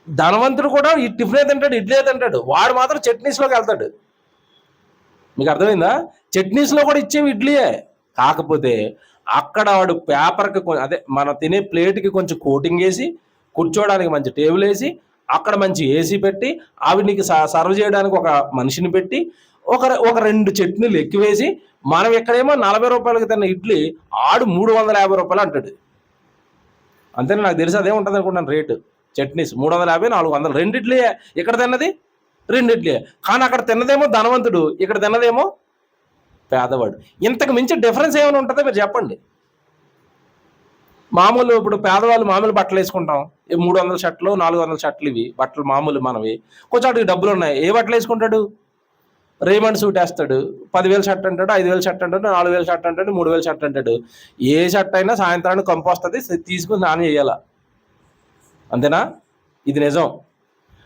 ధనవంతుడు కూడా ఈ టిఫినే తింటాడు, ఇడ్లీ తింటాడు, వాడు మాత్రం చట్నీస్లోకి వెళ్తాడు. మీకు అర్థమైందా? చట్నీస్లో కూడా ఇచ్చేవి ఇడ్లీయే. కాకపోతే అక్కడ వాడు పేపర్కి అదే మన తినే ప్లేట్కి కొంచెం కోటింగ్ వేసి, కూర్చోవడానికి మంచి టేబుల్ వేసి, అక్కడ మంచి ఏసీ పెట్టి, ఆవిడకి సర్వ్ చేయడానికి ఒక మనిషిని పెట్టి, ఒక 2 చట్నీలు ఎక్కువేసి, మనం ఎక్కడేమో 40 రూపాయలకి తిన్న ఇడ్లీ ఆడు 350 రూపాయలు అంటాడు. అంతేనా? నాకు తెలిసి అదే ఉంటుంది అనుకుంటాను రేటు. చట్నీస్ 350-400. 2 ఇడ్లీయే ఇక్కడ తిన్నది, 2 ఇడ్లీయే. కానీ అక్కడ తిన్నదేమో ధనవంతుడు, ఇక్కడ తిన్నదేమో పేదవాడు. ఇంతకు మించి డిఫరెన్స్ ఏమైనా ఉంటుందో మీరు చెప్పండి. మామూలు ఇప్పుడు పేదవాళ్ళు మామూలు బట్టలు వేసుకుంటాం, 300 షర్ట్లు 400 షర్ట్లు, ఇవి బట్టలు మామూలు మనవి. కొంచెం అడిగి డబ్బులు ఉన్నాయి, ఏ బట్టలు వేసుకుంటాడు? రేమండ్ సూట్ వేస్తాడు, 10,000 షర్ట్ అంటాడు, 5,000 షర్ట్ అంటాడు, 4,000 షర్ట్ అంటాడు, 3,000 షర్ట్ అంటాడు. ఏ షర్ట్ అయినా సాయంత్రానికి కంపు వస్తుంది, తీసుకుని స్నానం చేయాలా. అంతేనా? ఇది నిజం.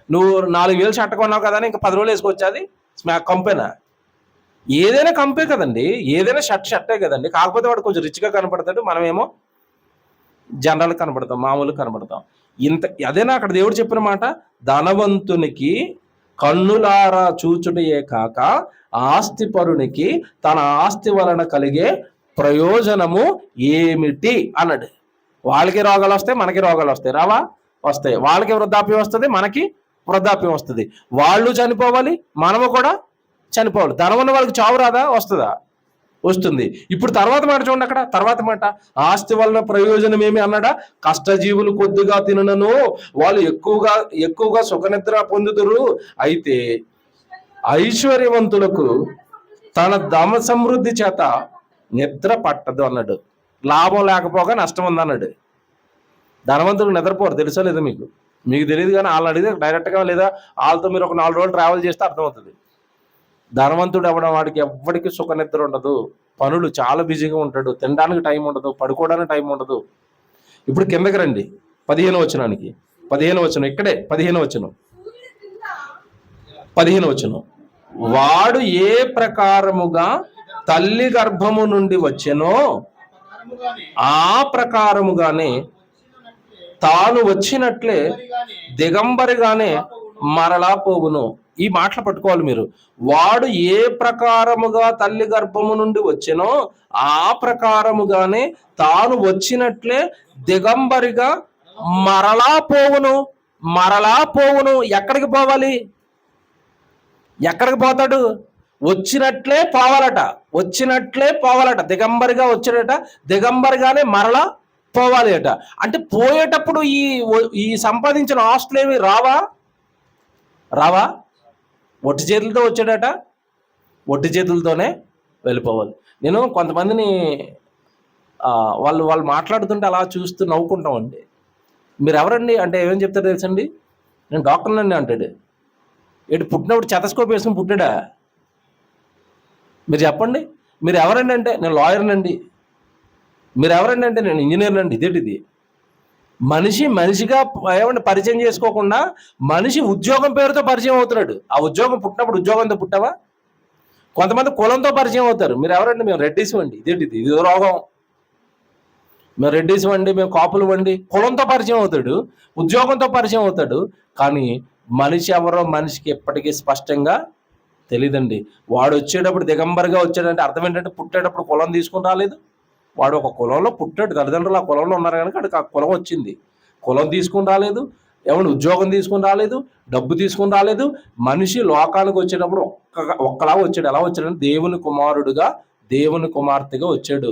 నువ్వు 4,000 షర్ట్ కొన్నావు కదా, ఇంకా 10 రోజులు వేసుకోవచ్చు, అది కంపేనా? ఏదైనా కంపే కదండి, ఏదైనా షర్టే కదండి. కాకపోతే వాడు కొంచెం రిచ్గా కనపడతాడు, మనమేమో జనరల్ కనపడతాం, మామూలు కనపడతాం. అదేనా అక్కడ దేవుడు చెప్పిన మాట? ధనవంతునికి కన్నులారా చూచుటయే కాక ఆస్తి పరునికి తన ఆస్తి వలన కలిగే ప్రయోజనము ఏమిటి అన్నాడు. వాళ్ళకి రోగాలు వస్తాయి, మనకి రోగాలు వస్తాయి, రావా? వస్తాయి. వాళ్ళకి వృద్ధాప్యం వస్తుంది, మనకి వృద్ధాప్యం వస్తుంది. వాళ్ళు చనిపోవాలి, మనము కూడా చనిపోవాలి. ధనం ఉన్న వాళ్ళకి చావు రాదా? వస్తుందా? వస్తుంది. ఇప్పుడు తర్వాత మాట చూడండి, అక్కడ తర్వాత మాట, ఆస్తి వలన ప్రయోజనం ఏమి అన్నాడా? కష్టజీవులు కొద్దిగా తినను, వాళ్ళు ఎక్కువగా సుఖనిద్ర పొందుతురు. అయితే ఐశ్వర్యవంతులకు తన ధన సమృద్ధి చేత నిద్ర పట్టదు అన్నాడు. లాభం లేకపోగా నష్టం ఉందన్నాడు. ధనవంతులు నిద్రపోరు, తెలుసా లేదా మీకు? మీకు తెలియదు, కానీ వాళ్ళు అడిగితే డైరెక్ట్గా లేదా వాళ్ళతో మీరు ఒక 4 రోజులు ట్రావెల్ చేస్తే అర్థమవుతుంది. ధనవంతుడు అవ్వడం వాడికి ఎవ్వడికి సుఖ నిద్ర ఉండదు, పనులు చాలా బిజీగా ఉంటాడు, తినడానికి టైం ఉండదు, పడుకోవడానికి టైం ఉండదు. ఇప్పుడు కిందకి రండి 15వ వచనానికి. 15వ వచనం ఇక్కడే, 15వ వచనం. వాడు ఏ ప్రకారముగా తల్లి గర్భము నుండి వచ్చెనో ఆ ప్రకారముగానే తాను వచ్చినట్లే దిగంబరిగానే మరలా పోవును. ఈ మాటలు పట్టుకోవాలి మీరు. వాడు ఏ ప్రకారముగా తల్లి గర్భము నుండి వచ్చెనో ఆ ప్రకారముగానే తాను వచ్చినట్లే దిగంబరిగా మరలా పోవును. ఎక్కడికి పోవాలి? ఎక్కడికి పోతాడు? వచ్చినట్లే పోవాలట. దిగంబరిగా వచ్చాడట, దిగంబరిగానే మరలా పోవాలి అట. అంటే పోయేటప్పుడు ఈ సంపాదించిన ఆస్తులు ఏమి రావా? ఒట్టి చేతులతో వచ్చాడట, ఒట్టి చేతులతోనే వెళ్ళిపోవాలి. నేను కొంతమందిని వాళ్ళు మాట్లాడుతుంటే అలా చూస్తూ నవ్వుకుంటామండి. మీరు ఎవరండి అంటే ఏమేమి చెప్తారు తెలుసండి? నేను డాక్టర్నండి అంటాడు. ఏంటి పుట్టినప్పుడు చెతస్కోప్ వేసుకుని పుట్టాడా? మీరు చెప్పండి. మీరు ఎవరండి అంటే నేను లాయర్నండి. మీరు ఎవరండి అంటే నేను ఇంజనీర్నండి. ఇదేంటిది? మనిషిగా ఏమంటే పరిచయం చేసుకోకుండా మనిషి ఉద్యోగం పేరుతో పరిచయం అవుతున్నాడు. ఆ ఉద్యోగం పుట్టినప్పుడు ఉద్యోగంతో పుట్టావా? కొంతమంది కులంతో పరిచయం అవుతారు. మీరు ఎవరండి? మేము రెడ్డిసం అండి. ఇదేంటిది? ఇది రోగం. మేము రెడ్డిసం అండి, మేము కాపులు అండి. కులంతో పరిచయం అవుతాడు, ఉద్యోగంతో పరిచయం అవుతాడు, కానీ మనిషి ఎవరో మనిషికి ఎప్పటికీ స్పష్టంగా తెలియదండి. వాడు వచ్చేటప్పుడు దిగంబరిగా వచ్చాడంటే అర్థం ఏంటంటే పుట్టేటప్పుడు కులం తీసుకుని రాలేదు. వాడు ఒక కులంలో పుట్టాడు, తల్లిదండ్రులు ఆ కులంలో ఉన్నారు కనుక వాడికి ఆ కులం వచ్చింది. కులం తీసుకుని రాలేదు, ఏమన్నా ఉద్యోగం తీసుకుని రాలేదు, డబ్బు తీసుకుని రాలేదు. మనిషి లోకానికి వచ్చేటప్పుడు ఒక్కలా వచ్చాడు. ఎలా వచ్చాడంటే దేవుని కుమారుడుగా, దేవుని కుమార్తెగా వచ్చాడు.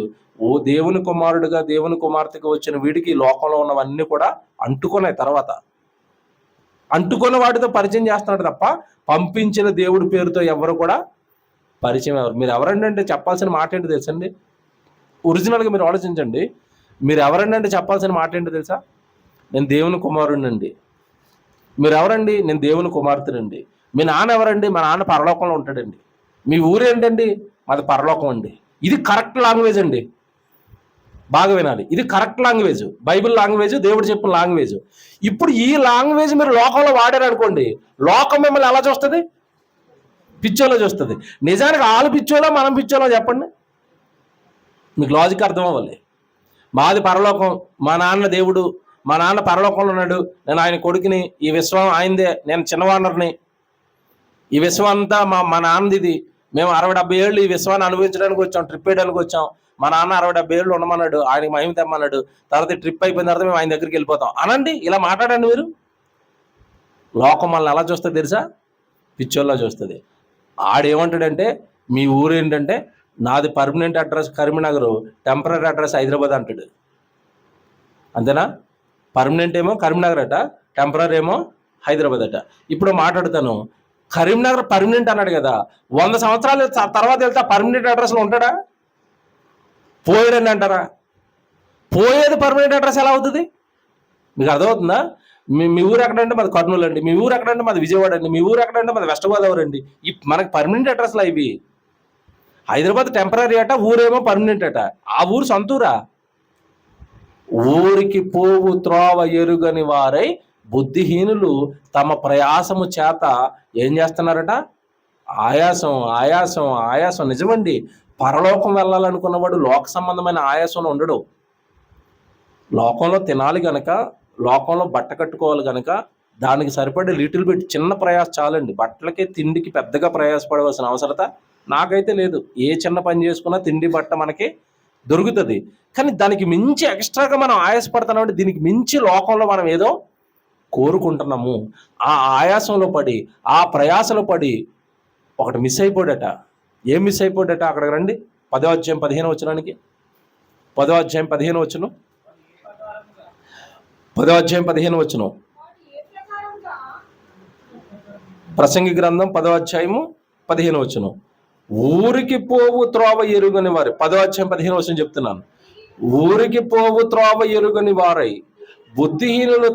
దేవుని కుమారుడుగా, దేవుని కుమార్తెగా వచ్చిన వీడికి లోకంలో ఉన్నవన్నీ కూడా అంటుకున్నాయి. తర్వాత అంటుకున్న వాటితో పరిచయం చేస్తున్నాడు తప్ప పంపించిన దేవుడి పేరుతో ఎవరు కూడా పరిచయం ఎవరు. మీరు ఎవరండి అంటే చెప్పాల్సిన మాట ఏంటి తెలుసండి? ఒరిజినల్గా మీరు ఆలోచించండి. మీరు ఎవరండి అంటే చెప్పాల్సిన మాట ఏంటో తెలుసా? నేను దేవుని కుమారుడినండి. మీరు ఎవరండి? నేను దేవుని కుమార్తెనండి. మీ నాన్న ఎవరండి? మా నాన్న పరలోకంలో ఉంటాడండి. మీ ఊరు ఏంటండి? మాది పరలోకం అండి. ఇది కరెక్ట్ లాంగ్వేజ్ అండి. బాగా వినాలి. ఇది కరెక్ట్ లాంగ్వేజ్, బైబిల్ లాంగ్వేజ్, దేవుడు చెప్పిన లాంగ్వేజ్. ఇప్పుడు ఈ లాంగ్వేజ్ మీరు లోకంలో వాడారు అనుకోండి, లోకం మిమ్మల్ని ఎలా చూస్తుంది? పిచ్చోలో చూస్తుంది. నిజానికి వాళ్ళు పిచ్చోలో మనం పిచ్చోలో చెప్పండి. మీకు లాజిక్ అర్థం అవ్వాలి. మాది పరలోకం, మా నాన్న దేవుడు, మా నాన్న పరలోకంలో ఉన్నాడు, నేను ఆయన కొడుకుని, ఈ విశ్వం ఆయనదే, నేను చిన్నవానర్ని, ఈ విశ్వం అంతా మా నాన్నది. మేము 60-70 ఏళ్ళు ఈ విశ్వాన్ని అనుభవించడానికి వచ్చాం, ట్రిప్ వేయడానికి వచ్చాం. మా నాన్న 60-70 ఏళ్ళు ఉండమన్నాడు, ఆయనకి మహిమ తెమ్మన్నాడు. తర్వాత ట్రిప్ అయిపోయిన తర్వాత మేము ఆయన దగ్గరికి వెళ్ళిపోతాం అనండి. ఇలా మాట్లాడండి మీరు. లోకం మనల్ని ఎలా చూస్తుంది తెలుసా? పిచ్చోళ్ళ చూస్తుంది. ఆడేమంటాడంటే మీ ఊరు ఏంటంటే నాది permanent address Karimnagar, temporary address Hyderabad అంటాడు. అంతేనా? పర్మనెంట్ ఏమో కరీంనగర్ అట, టెంపరీ ఏమో హైదరాబాద్ అట. ఇప్పుడు మాట్లాడుతాను, కరీంనగర్ పర్మనెంట్ అన్నాడు కదా, 100 సంవత్సరాలు తర్వాత వెళ్తే పర్మనెంట్ అడ్రస్లో ఉంటాడా? పోయాడని అంటారా? పోయేది పర్మనెంట్ అడ్రస్ ఎలా అవుతుంది? మీకు అర్థమవుతుందా? మీ ఊరు ఎక్కడంటే మాది కర్నూలు అండి, మీ ఊరు ఎక్కడంటే మాది విజయవాడ అండి, మీ ఊరు ఎక్కడంటే మాది వెస్ట్ గోదావరి అండి. మనకి పర్మనెంట్ అడ్రస్లా ఇవి? హైదరాబాద్ టెంపరీ అట, ఊరేమో పర్మనెంట్ అట. ఆ ఊరు సొంతూరా? ఊరికి పోవు త్రోవ ఎరుగని వారై బుద్ధిహీనులు తమ ప్రయాసము చేత ఏం చేస్తున్నారట? ఆయాసం. నిజమండి. పరలోకం వెళ్ళాలనుకున్నవాడు లోక సంబంధమైన ఆయాసంలో ఉండడు. లోకంలో తినాలి గనక, లోకంలో బట్ట కట్టుకోవాలి గనక దానికి సరిపడే లిటిల్ బిట్ చిన్న ప్రయాస చాలండి. బట్టలకి తిండికి పెద్దగా ప్రయాసపడవలసిన అవసరత నాకైతే లేదు. ఏ చిన్న పని చేసుకున్నా తిండి బట్ట మనకి దొరుకుతుంది. కానీ దానికి మించి ఎక్స్ట్రాగా మనం ఆయాసపడుతున్నామంటే దీనికి మించి లోకంలో మనం ఏదో కోరుకుంటున్నాము. ఆ ఆయాసంలో పడి, ఆ ప్రయాసలో పడి ఒకటి మిస్ అయిపోయాడట. ఏం మిస్ అయిపోయాడట? అక్కడికి రండి, 10వ అధ్యాయం 15వ వచనానికి. 10వ అధ్యాయం 15వ వచనం. 10వ అధ్యాయం 15వ వచనం. ప్రసంగి గ్రంథం 10వ అధ్యాయము 15వ వచనం. ఊరికి పోవు త్రోవ ఎరుగని వారు, 10వ అధ్యాయం 15వ వచనం చెప్తున్నాను. ఊరికి పోవు త్రోవ ఎరుగని వారై బుద్ధిహీనులు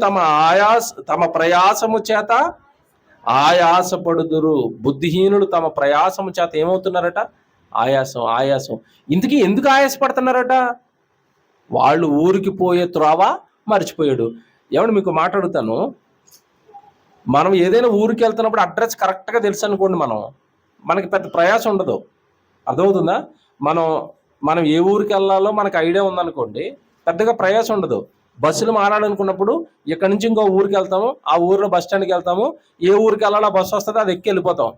తమ ప్రయాసము చేత ఆయాసపడుదురు. బుద్ధిహీనులు తమ ప్రయాసము చేత ఏమవుతున్నారట? ఆయాసం. ఇంతకీ ఎందుకు ఆయాసపడుతున్నారట? వాళ్ళు ఊరికి పోయే త్రోవ మర్చిపోయాడు. ఏమంటే మీకు మాట్లాడుతాను, మనం ఏదైనా ఊరికి వెళ్తున్నప్పుడు అడ్రస్ కరెక్ట్గా తెలుసు అనుకోండి, మనకి పెద్ద ప్రయాసం ఉండదు. అర్థమవుతుందా? మనం ఏ ఊరికి వెళ్ళాలో మనకు ఐడియా ఉందనుకోండి, పెద్దగా ప్రయాసం ఉండదు. బస్సులు మారాలనుకున్నప్పుడు ఇక్కడ నుంచి ఇంకో ఊరికి వెళ్తాము, ఆ ఊరిలో బస్ స్టాండ్కి వెళ్తాము, ఏ ఊరికి వెళ్ళాలో బస్సు వస్తుంది, అది ఎక్కి వెళ్ళిపోతాం.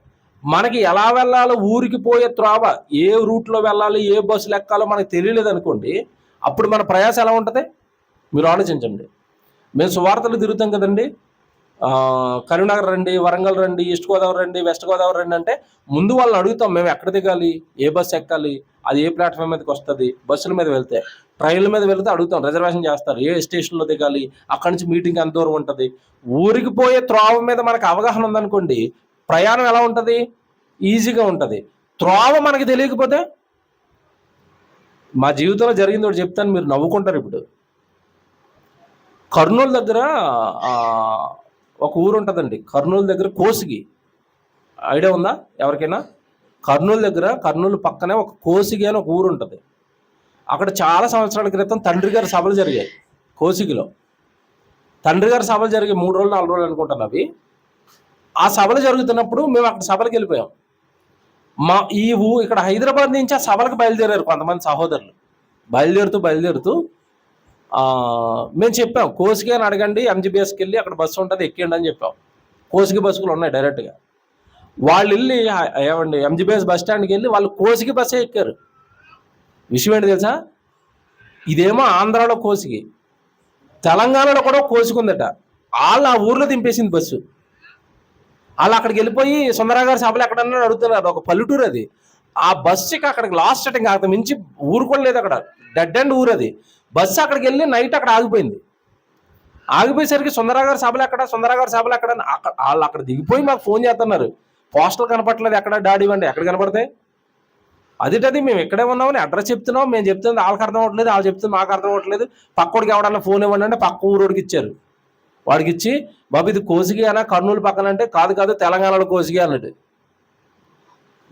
మనకి ఎలా వెళ్ళాలో, ఊరికి పోయే త్రోవ ఏ రూట్లో వెళ్ళాలి, ఏ బస్సులు ఎక్కాలో మనకు తెలియలేదు అనుకోండి, అప్పుడు మన ప్రయాసం ఎలా ఉంటుంది? మీరు ఆలోచించండి. మేము సువార్తలు తిరుగుతాం కదండి, కరీంనగర్ రండి, వరంగల్ రండి, ఈస్ట్ గోదావరి రండి, వెస్ట్ గోదావరి రండి అంటే ముందు వాళ్ళని అడుగుతాం, మేము ఎక్కడ దిగాలి, ఏ బస్సు ఎక్కాలి, అది ఏ ప్లాట్ఫామ్ మీదకి వస్తుంది. బస్సుల మీద వెళ్తే, ట్రైన్ల మీద వెళ్తే అడుగుతాం, రిజర్వేషన్ చేస్తారు, ఏ స్టేషన్లో దిగాలి, అక్కడి నుంచి మీటింగ్ ఎంత దూరం ఉంటుంది. ఊరికి పోయే త్రోవ మీద మనకు అవగాహన ఉందనుకోండి, ప్రయాణం ఎలా ఉంటుంది? ఈజీగా ఉంటుంది. త్రోవ మనకి తెలియకపోతే, మా జీవితంలో జరిగింది ఒకటి చెప్తాను, మీరు నవ్వుకుంటారు. ఇప్పుడు కర్నూలు దగ్గర ఒక ఊరు ఉంటుందండి, కర్నూలు దగ్గర కోసిగి, ఐడియా ఉందా ఎవరికైనా? కర్నూలు పక్కనే ఒక కోసిగి అని ఒక ఊరు ఉంటుంది. అక్కడ చాలా సంవత్సరాల క్రితం తండ్రి గారి సభలు జరిగాయి. కోసిగిలో తండ్రి గారి సభలు జరిగాయి, 3 రోజులు 4 రోజులు అనుకుంటాను అవి. ఆ సభలు జరుగుతున్నప్పుడు మేము అక్కడ సభలకు వెళ్ళిపోయాం. ఇక్కడ హైదరాబాద్ నుంచి ఆ సభలకు బయలుదేరారు కొంతమంది సహోదరులు. బయలుదేరుతూ మేము చెప్పాం, కోసిగి అని అడగండి, ఎంజీబీఎస్కి వెళ్ళి అక్కడ బస్సు ఉంటుంది, ఎక్కండి అని చెప్పాం. కోసిగి బస్సులు ఉన్నాయి డైరెక్ట్గా. వాళ్ళు వెళ్ళి ఏమండి ఎంజీబీఎస్ బస్ స్టాండ్కి వెళ్ళి వాళ్ళు కోసిగి బస్సే ఎక్కారు. విషయం ఏంటి తెలుసా? ఇదేమో ఆంధ్రాలో కోసిగి, తెలంగాణలో కూడా కోసిగి ఉందట. వాళ్ళు ఆ ఊర్లో దింపేసింది బస్సు. వాళ్ళు అక్కడికి వెళ్ళిపోయి సుందరరావు గారి సభలు ఎక్కడన్నా అడుగుతున్నారు. ఒక పల్లెటూరు అది. ఆ బస్సుకి అక్కడికి లాస్ట్ స్టార్టింగ్, అక్కడ మించి ఊరు కూడా లేదు, అక్కడ డెడ్ అండ్ ఊరు అది. బస్సు అక్కడికి వెళ్ళి నైట్ అక్కడ ఆగిపోయింది. ఆగిపోయేసరికి సుందరరావు గారి సభలు ఎక్కడ వాళ్ళు అక్కడ దిగిపోయి మాకు ఫోన్ చేస్తున్నారు, పోస్టల్ కనపడలేదు, ఎక్కడ డాడీ ఇవ్వండి, ఎక్కడ కనపడతాయి, అదిటది మేము ఎక్కడే ఉన్నామని అడ్రస్ చెప్తున్నాం, మేము చెప్తుంది వాళ్ళకి అర్థం అవ్వట్లేదు, వాళ్ళు చెప్తుంది మాకు అర్థం అవ్వట్లేదు. పక్కోడికి ఎవడన్నా ఫోన్ ఇవ్వండి అంటే పక్క ఊరోడికి ఇచ్చారు. వాడికి ఇచ్చి, బాబు ఇది కోసిగి అనా కర్నూలు పక్కన అంటే, కాదు తెలంగాణలో కోసిగి అన్నట్టు.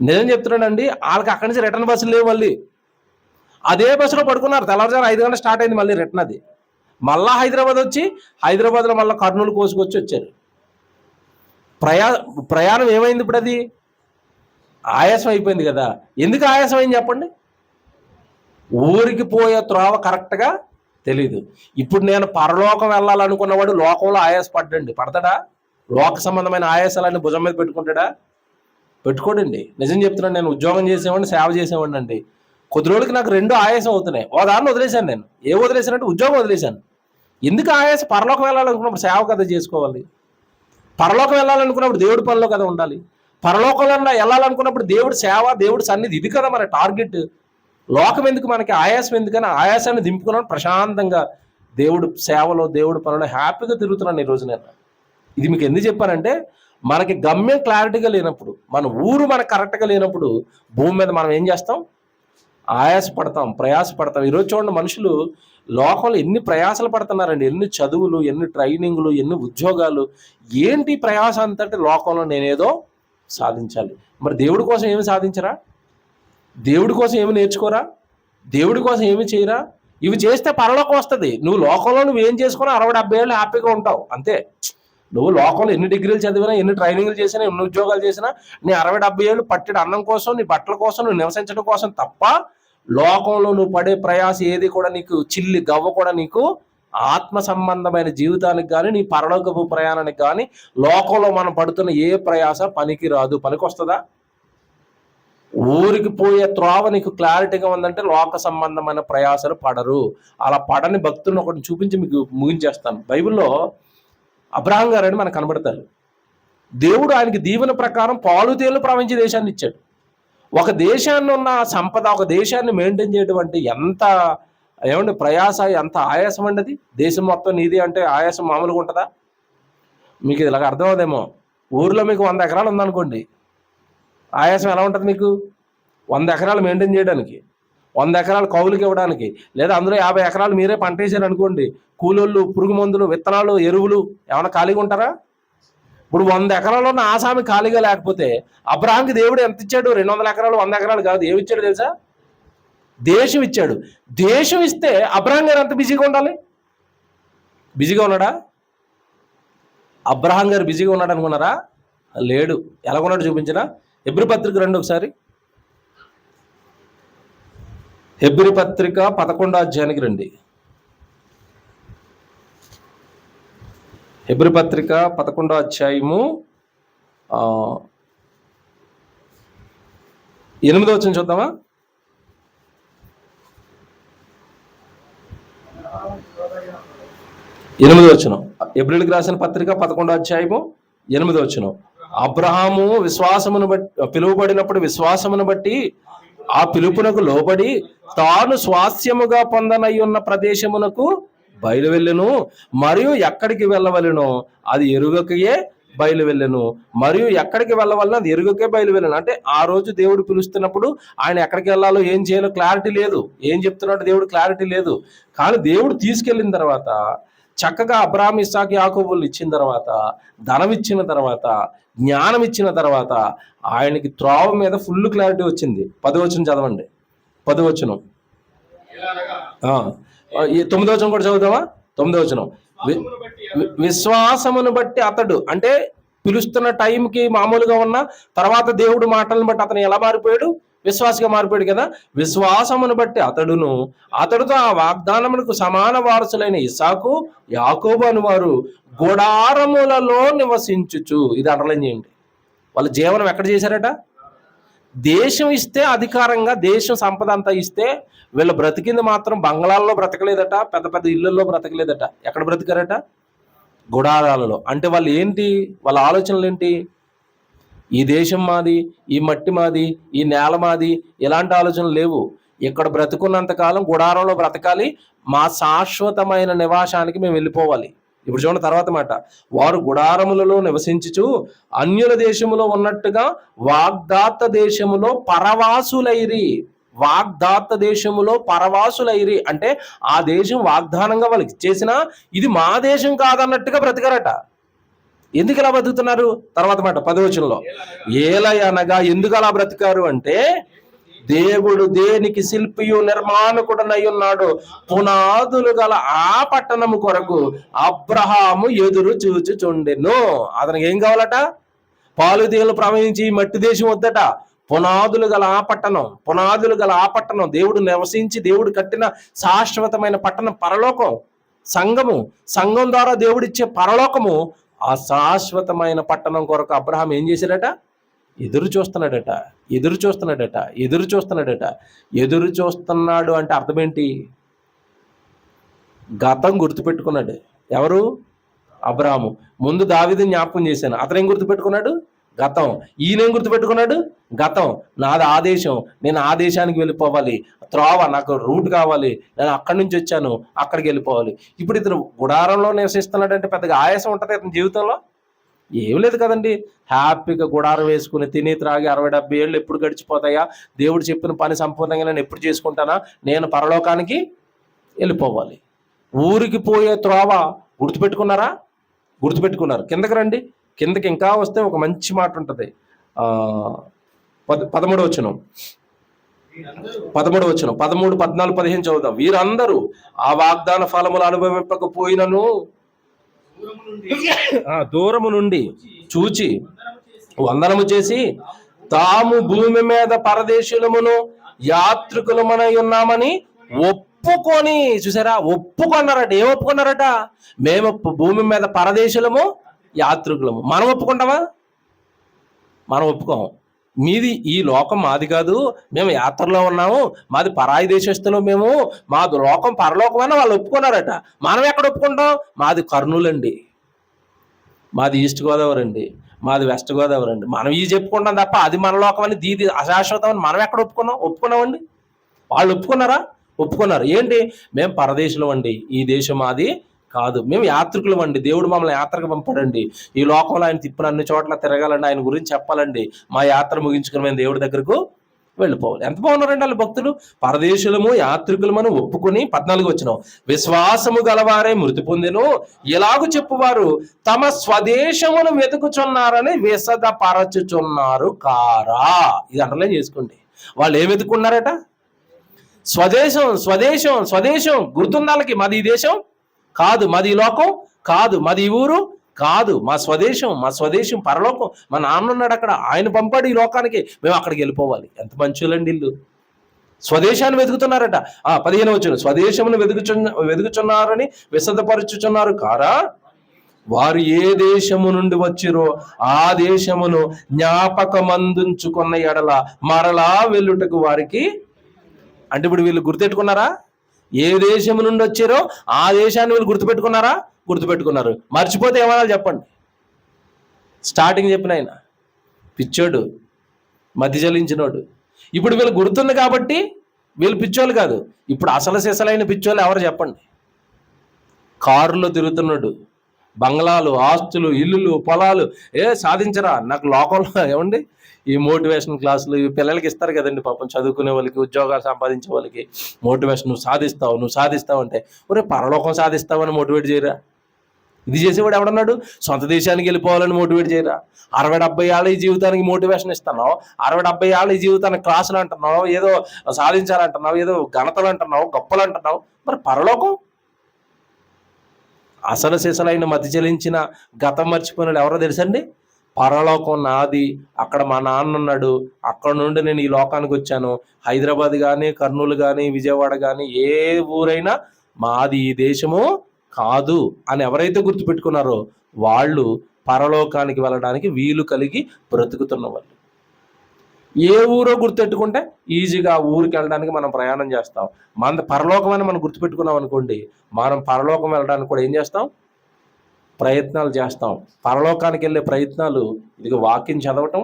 నిజం చెప్తున్నానండి, వాళ్ళకి అక్కడి నుంచి రిటర్న్ బస్సులు లేవు. మళ్ళీ అదే బస్సులో పడుకున్నారు. తెల్లవారుజాము 5 గంటలు స్టార్ట్ అయింది మళ్ళీ రిటర్న్. అది మళ్ళా హైదరాబాద్ వచ్చి, హైదరాబాద్లో మళ్ళీ కర్నూలు కోసుకొచ్చి వచ్చారు. ప్రయాణం ఏమైంది ఇప్పుడు? అది ఆయాసం అయిపోయింది కదా. ఎందుకు ఆయాసం అయింది చెప్పండి? ఊరికి పోయే త్రోవ కరెక్ట్గా తెలీదు. ఇప్పుడు నేను పరలోకం వెళ్ళాలనుకున్నవాడు లోకంలో ఆయాసపడ్డండి, పడతాడా? లోక సంబంధమైన ఆయాసాలన్నీ భుజం మీద పెట్టుకుంటాడా? పెట్టుకోడండి. నిజం చెప్తున్నాను, నేను ఉద్యోగం చేసేవాడిని, సేవ చేసేవాడిని అండి. కొద్ది రోజులకి నాకు 2 ఆయాసం అవుతున్నాయి. ఓ దాన్ని వదిలేశాను. నేను వదిలేశానంటే ఉద్యోగం వదిలేశాను. ఎందుకు ఆయాసం? పరలోకం వెళ్ళాలనుకున్నప్పుడు సేవ కదా చేసుకోవాలి. పరలోకం వెళ్ళాలనుకున్నప్పుడు దేవుడి పనిలో కదా ఉండాలి. పరలోకంలో వెళ్ళాలనుకున్నప్పుడు దేవుడి సేవ, దేవుడి సన్నిధి, ఇది కదా మన టార్గెట్. లోకం ఎందుకు మనకి? ఆయాసం ఎందుకని? ఆయాసాన్ని దింపుకున్నాను, ప్రశాంతంగా దేవుడు సేవలో, దేవుడి పనిలో హ్యాపీగా తిరుగుతున్నాను ఈ రోజు నేను. ఇది మీకు ఎందుకు చెప్పానంటే, మనకి గమ్యం క్లారిటీగా లేనప్పుడు, మన ఊరు మనకు కరెక్ట్గా లేనప్పుడు, భూమి మీద మనం ఏం చేస్తాం? ఆయాసపడతాం, ప్రయాసపడతాం. ఈరోజు చూడండి, మనుషులు లోకంలో ఎన్ని ప్రయాసలు పడుతున్నారండి, ఎన్ని చదువులు, ఎన్ని ట్రైనింగ్లు, ఎన్ని ఉద్యోగాలు. ఏంటి ప్రయాస అంతంటే, లోకంలో నేనేదో సాధించాలి. మరి దేవుడి కోసం ఏమి సాధించరా? దేవుడి కోసం ఏమి నేర్చుకోరా? దేవుడి కోసం ఏమి చేయరా? ఇవి చేస్తే పరలోకం వస్తుంది. నువ్వు లోకంలో నువ్వేం చేసుకున్నా 60-70 ఏళ్ళు హ్యాపీగా ఉంటావు అంతే. నువ్వు లోకంలో ఎన్ని డిగ్రీలు చదివినా, ఎన్ని ట్రైనింగ్లు చేసినా, ఎన్ని ఉద్యోగాలు చేసినా, నీ 60-70 ఏళ్ళు పట్టిన అన్నం కోసం, నీ బట్టల కోసం, నువ్వు నివసించడం కోసం తప్ప, లోకంలో నువ్వు పడే ప్రయాస ఏది కూడా నీకు చిల్లి గవ్వ కూడా నీకు ఆత్మ సంబంధమైన జీవితానికి కానీ, నీ పరలోకపు ప్రయాణానికి కానీ, లోకంలో మనం పడుతున్న ఏ ప్రయాస పనికి రాదు. పనికి వస్తుందా? ఊరికి పోయే త్రోవ నీకు క్లారిటీగా ఉందంటే లోక సంబంధమైన ప్రయాసలు పడరు. అలా పడని భక్తులను ఒకటి చూపించి మీకు ముగించేస్తాను. బైబిల్లో అబ్రహాం గారని మనకు కనబడతారు. దేవుడు ఆయనకి దీవెన ప్రకారం పాలు తేలు ప్రవహించే దేశాన్ని ఇచ్చాడు. ఒక దేశాన్ని ఉన్న సంపద, ఒక దేశాన్ని మెయింటైన్ చేయడం అంటే ఎంత ప్రయాస, ఎంత ఆయాసం అండి అది. దేశం మొత్తం నీది అంటే ఆయాసం మామూలుగా ఉంటుందా? మీకు ఇలాగ అర్థం అవుదేమో. ఊర్లో మీకు 100 ఎకరాలు ఉందనుకోండి, ఆయాసం ఎలా ఉంటుంది మీకు? 100 ఎకరాలు మెయింటైన్ చేయడానికి. 100 ఎకరాలు కౌలుకి ఇవ్వడానికి, లేదా అందులో 50 ఎకరాలు మీరే పంట వేసారు అనుకోండి, కూలోళ్ళు, పురుగు మందులు, విత్తనాలు, ఎరువులు ఏమైనా ఖాళీగా ఉంటారా? ఇప్పుడు 100 ఎకరాలు ఉన్న ఆసామి ఖాళీగా లేకపోతే అబ్రహాంకి దేవుడు ఎంత ఇచ్చాడు? 200 ఎకరాలు, 100 ఎకరాలు కాదు, ఏమి ఇచ్చాడు తెలుసా? దేశం ఇచ్చాడు. దేశం ఇస్తే అబ్రహాం గారు ఎంత బిజీగా ఉండాలి? బిజీగా ఉన్నాడా? అబ్రహాం గారు బిజీగా ఉన్నాడు అనుకున్నారా? లేడు. ఎలాగున్నాడు చూపించరా? హెబ్రీ పత్రిక రండి ఒకసారి. హెబ్రీ పత్రిక 11వ అధ్యాయానికి రండి. హెబ్రీ పత్రిక 11వ అధ్యాయము 8వ వచనం చూద్దామా? 8వ వచనం. హెబ్రీయులకు రాసిన పత్రిక 11వ అధ్యాయము 8వ వచనం. అబ్రహాము విశ్వాసమును బట్టి పిలువబడినప్పుడు విశ్వాసమును బట్టి ఆ పిలుపునకు లోబడి తాను స్వాస్యముగా పొందనై ఉన్న ప్రదేశమునకు బయలు వెళ్ళెను, మరియు ఎక్కడికి వెళ్ళవలెనో అది ఎరుగకయే బయలు వెళ్ళెను, మరియు ఎక్కడికి వెళ్ళవలనో అది ఎరుగకే బయలు వెళ్ళను. అంటే ఆ రోజు దేవుడు పిలుస్తున్నప్పుడు ఆయన ఎక్కడికి వెళ్ళాలో ఏం చేయాలో క్లారిటీ లేదు, ఏం చెప్తున్నాడు దేవుడు క్లారిటీ లేదు. కానీ దేవుడు తీసుకెళ్ళిన తర్వాత చక్కగా అబ్రహాం, ఇస్సాకు, యాకోబులు ఇచ్చిన తర్వాత, ధనం ఇచ్చిన తర్వాత, జ్ఞానం ఇచ్చిన తర్వాత ఆయనకి త్రోవ మీద ఫుల్ క్లారిటీ వచ్చింది. 10వ వచనం చదవండి. 10వ వచనం. 9వ వచనం కూడా చదువుతావా? 9వ వచనం. విశ్వాసమును బట్టి అతడు, అంటే పిలుస్తున్న టైంకి మామూలుగా ఉన్న తర్వాత దేవుడు మాటలను బట్టి అతను ఎలా మారిపోయాడు? విశ్వాసగా మారిపోయాడు కదా. విశ్వాసమును బట్టి అతడుతో ఆ వాగ్దానమునకు సమాన వారసులైన ఇస్సాకు, యాకోబు అను వారు గుడారములలో నివసించుచు. ఇది అండర్లైన్ చేయండి. వాళ్ళ జీవనం ఎక్కడ చేశారట? దేశం ఇస్తే అధికారంగా, దేశం సంపద అంతా ఇస్తే వీళ్ళు బ్రతికింది మాత్రం బంగ్లాల్లో బ్రతకలేదట, పెద్ద పెద్ద ఇళ్లలో బ్రతకలేదట. ఎక్కడ బ్రతికారట? గుడారాలలో. అంటే వాళ్ళు ఏంటి, వాళ్ళ ఆలోచనలు ఏంటి? ఈ దేశం మాది, ఈ మట్టి మాది, ఈ నేల మాది, ఇలాంటి ఆలోచనలు లేవు. ఇక్కడ బ్రతుకున్నంతకాలం గుడారంలో బ్రతకాలి, మా శాశ్వతమైన నివాసానికి మేము వెళ్ళిపోవాలి. ఇప్పుడు చూడండి తర్వాత మాట. వారు గుడారములలో నివసించుచు అన్యుల దేశములో ఉన్నట్టుగా వాగ్దాత దేశములో పరవాసులైరి. వాగ్దాత దేశములో పరవాసులైరి అంటే ఆ దేశం వాగ్దానంగా వాళ్ళకి ఇచ్చేసినా ఇది మా దేశం కాదన్నట్టుగా బ్రతికారట. ఎందుకు ఇలా బ్రతుకుతున్నారు? తర్వాత మాట 10వ వచనంలో. ఏలయనగా ఎందుకు అలా బ్రతికారు అంటే, దేవుడు దేనికి శిల్పియు నిర్మాణకుడనై ఉన్నాడు, పునాదులు గల ఆ పట్టణము కొరకు అబ్రహాము ఎదురు చూచుచుండెను. అతనికి ఏం కావాలట? పాలు తేనెలు ప్రవహించి మట్టి దేశం వద్దట. పునాదులు గల ఆ పట్టణం, పునాదులు గల ఆ పట్టణం, దేవుడు నివసించి దేవుడు కట్టిన శాశ్వతమైన పట్టణం పరలోకం, సంఘము, సంఘం ద్వారా దేవుడిచ్చే పరలోకము. ఆ శాశ్వతమైన పట్టణం కొరకు అబ్రహాం ఏం చేశాడట? ఎదురు చూస్తున్నాడట. ఎదురు చూస్తున్నాడు అంటే అర్థం ఏంటి? గతం గుర్తుపెట్టుకున్నాడు. ఎవరు? అబ్రహాము. ముందు దావీదుని జ్ఞాపకం చేశాను, అతనేం గుర్తుపెట్టుకున్నాడు? గతం. ఈయనేం గుర్తుపెట్టుకున్నాడు? గతం. నాది ఆ దేశం, నేను ఆ దేశానికి వెళ్ళిపోవాలి, త్రోవ నాకు రూట్ కావాలి, నేను అక్కడి నుంచి వచ్చాను, అక్కడికి వెళ్ళిపోవాలి. ఇప్పుడు ఇతను గుడారంలో నివసిస్తున్నాడంటే పెద్దగా ఆయాసం ఉంటుంది ఇతని జీవితంలో? ఏం లేదు కదండి. హ్యాపీగా గుడారం వేసుకుని తిని త్రాగి 60-70 ఏళ్ళు ఎప్పుడు గడిచిపోతాయా? దేవుడు చెప్పిన పని సంపూర్ణంగా నేను ఎప్పుడు చేసుకుంటానా? నేను పరలోకానికి వెళ్ళిపోవాలి. ఊరికి పోయే త్రోవ గుర్తుపెట్టుకున్నారా? గుర్తుపెట్టుకున్నారు. కిందకి రండి. కిందకి ఇంకా వస్తే ఒక మంచి మాట ఉంటుంది. 13వ వచనం. 13, 14, 15 చదువుదాం. వీరందరూ ఆ వాగ్దాన ఫలములు అనుభవింపకపోయినను దూరము నుండి చూచి వందనము చేసి తాము భూమి మీద పరదేశులమును యాత్రికులమనై ఉన్నామని ఒప్పుకొని, చూసారా, ఒప్పుకున్నారట. ఏం ఒప్పుకున్నారట? మేము భూమి మీద పరదేశులము, యాత్రికులము. మనం ఒప్పుకుంటామా? మనం ఒప్పుకోము. మీది ఈ లోకం మాది కాదు, మేము యాత్రలో ఉన్నాము, మాది పరాయి దేశస్తులు, మేము మాది లోకం పరలోకం అని వాళ్ళు ఒప్పుకున్నారట. మనం ఎక్కడ ఒప్పుకుంటాం? మాది కర్నూలు అండి, మాది ఈస్ట్ గోదావరి అండి, మాది వెస్ట్ గోదావరి అండి, మనం ఈ చెప్పుకుంటాం తప్ప అది మన లోకం అని, దీది అశాశ్వతం అని మనం ఎక్కడ ఒప్పుకున్నామండి? వాళ్ళు ఒప్పుకున్నారా? ఒప్పుకున్నారు. ఏంటి? మేము పరదేశులం అండి, ఈ దేశం మాది కాదు, మేము యాత్రికులం అండి, దేవుడు మమ్మల్ని యాత్రకు పంపాడండి, ఈ లోకంలో ఆయన తిప్పిన అన్ని చోట్ల తిరగాలండి, ఆయన గురించి చెప్పాలండి, మా యాత్ర ముగించుకుని మేము దేవుడి దగ్గరకు వెళ్ళిపోవాలి. ఎంత బాగున్నారండి వాళ్ళు భక్తులు. పరదేశులము యాత్రికులమని ఒప్పుకొని 14 వచ్చిన విశ్వాసము గలవారే మృతి పొందెను, ఎలాగూ చెప్పువారు తమ స్వదేశమును వెతుకుచున్నారని విశదపరచుచున్నారు కారా. ఇది అండర్లైన్ చేసుకోండి. వాళ్ళు ఏం వెతుకున్నారట? స్వదేశం స్వదేశం స్వదేశం. గుర్తుందాలకి మాది ఈ దేశం కాదు, మాది ఈ లోకం కాదు, మాది ఈ ఊరు కాదు, మా స్వదేశం, మా స్వదేశం పరలోకం. మా నాన్న ఉన్నాడు అక్కడ, ఆయన పంపాడు ఈ లోకానికి, మేము అక్కడికి వెళ్ళిపోవాలి. ఎంత మంచులండి ఇల్లు. స్వదేశాన్ని వెతుకుతున్నారట. 15 వచ్చిన స్వదేశమును వెతుకుచున్నారని విశదపరచుచున్నారు కారా, వారు ఏ దేశము నుండి వచ్చిరో ఆ దేశమును జ్ఞాపకమందుంచుకున్న ఎడల మరలా వెళ్ళుటకు వారికి. అంటే ఇప్పుడు వీళ్ళు గుర్తెట్టుకున్నారా? ఏ దేశం నుండి వచ్చారో ఆ దేశాన్ని వీళ్ళు గుర్తుపెట్టుకున్నారా? గుర్తుపెట్టుకున్నారు. మర్చిపోతే ఏమన్నా చెప్పండి. స్టార్టింగ్ చెప్పిన ఆయన పిచ్చోడు, మతి చలించినోడు. ఇప్పుడు వీళ్ళు గుర్తుంది కాబట్టి వీళ్ళు పిచ్చోళ్ళు కాదు. ఇప్పుడు అసలు సిసలైన పిచ్చోళ్ళు ఎవరు చెప్పండి? కారులో తిరుగుతున్నాడు, బంగ్లాలు, ఆస్తులు, ఇల్లులు, పొలాలు. సాధించరా? నాకు లోకంలో ఏమండి ఈ మోటివేషన్ క్లాసులు పిల్లలకి ఇస్తారు కదండి, పాపం చదువుకునే వాళ్ళకి, ఉద్యోగాలు సంపాదించే వాళ్ళకి మోటివేషన్. నువ్వు సాధిస్తావు, నువ్వు సాధిస్తావు అంటే, ఒరే పరలోకం సాధిస్తావని మోటివేట్ చేయరా? ఇది చేసేవాడు ఎవడన్నాడు? సొంత దేశానికి వెళ్ళిపోవాలని మోటివేట్ చేయరా? 60-70 ఏళ్ళ ఈ జీవితానికి మోటివేషన్ ఇస్తున్నావు, 60-70 ఏళ్ళ ఈ జీవితానికి క్లాసులు అంటున్నావు, ఏదో సాధించాలంటున్నావు, ఏదో ఘనతలు అంటున్నావు, గొప్పలు అంటున్నావు. మరి పరలోకం? అసలు సిసలైన మతి చెలించిన గతం మర్చిపోయిన ఎవరో తెలుసండి? పరలోకం నాది, అక్కడ మా నాన్న ఉన్నాడు, అక్కడ నుండి నేను ఈ లోకానికి వచ్చాను. హైదరాబాద్ కానీ, కర్నూలు కానీ, విజయవాడ కానీ, ఏ ఊరైనా మాది ఈ దేశము కాదు అని ఎవరైతే గుర్తుపెట్టుకున్నారో వాళ్ళు పరలోకానికి వెళ్ళడానికి వీలు కలిగి బ్రతుకుతున్న వాళ్ళు. ఏ ఊరో గుర్తెట్టుకుంటే ఈజీగా ఊరికి వెళ్ళడానికి మనం ప్రయాణం చేస్తాం. మన పరలోకం అని మనం గుర్తుపెట్టుకున్నాం అనుకోండి, మనం పరలోకం వెళ్ళడానికి కూడా ఏం చేస్తాం? ప్రయత్నాలు చేస్తాం. పరలోకానికి వెళ్ళే ప్రయత్నాలు ఇది వాక్యం చదవటం,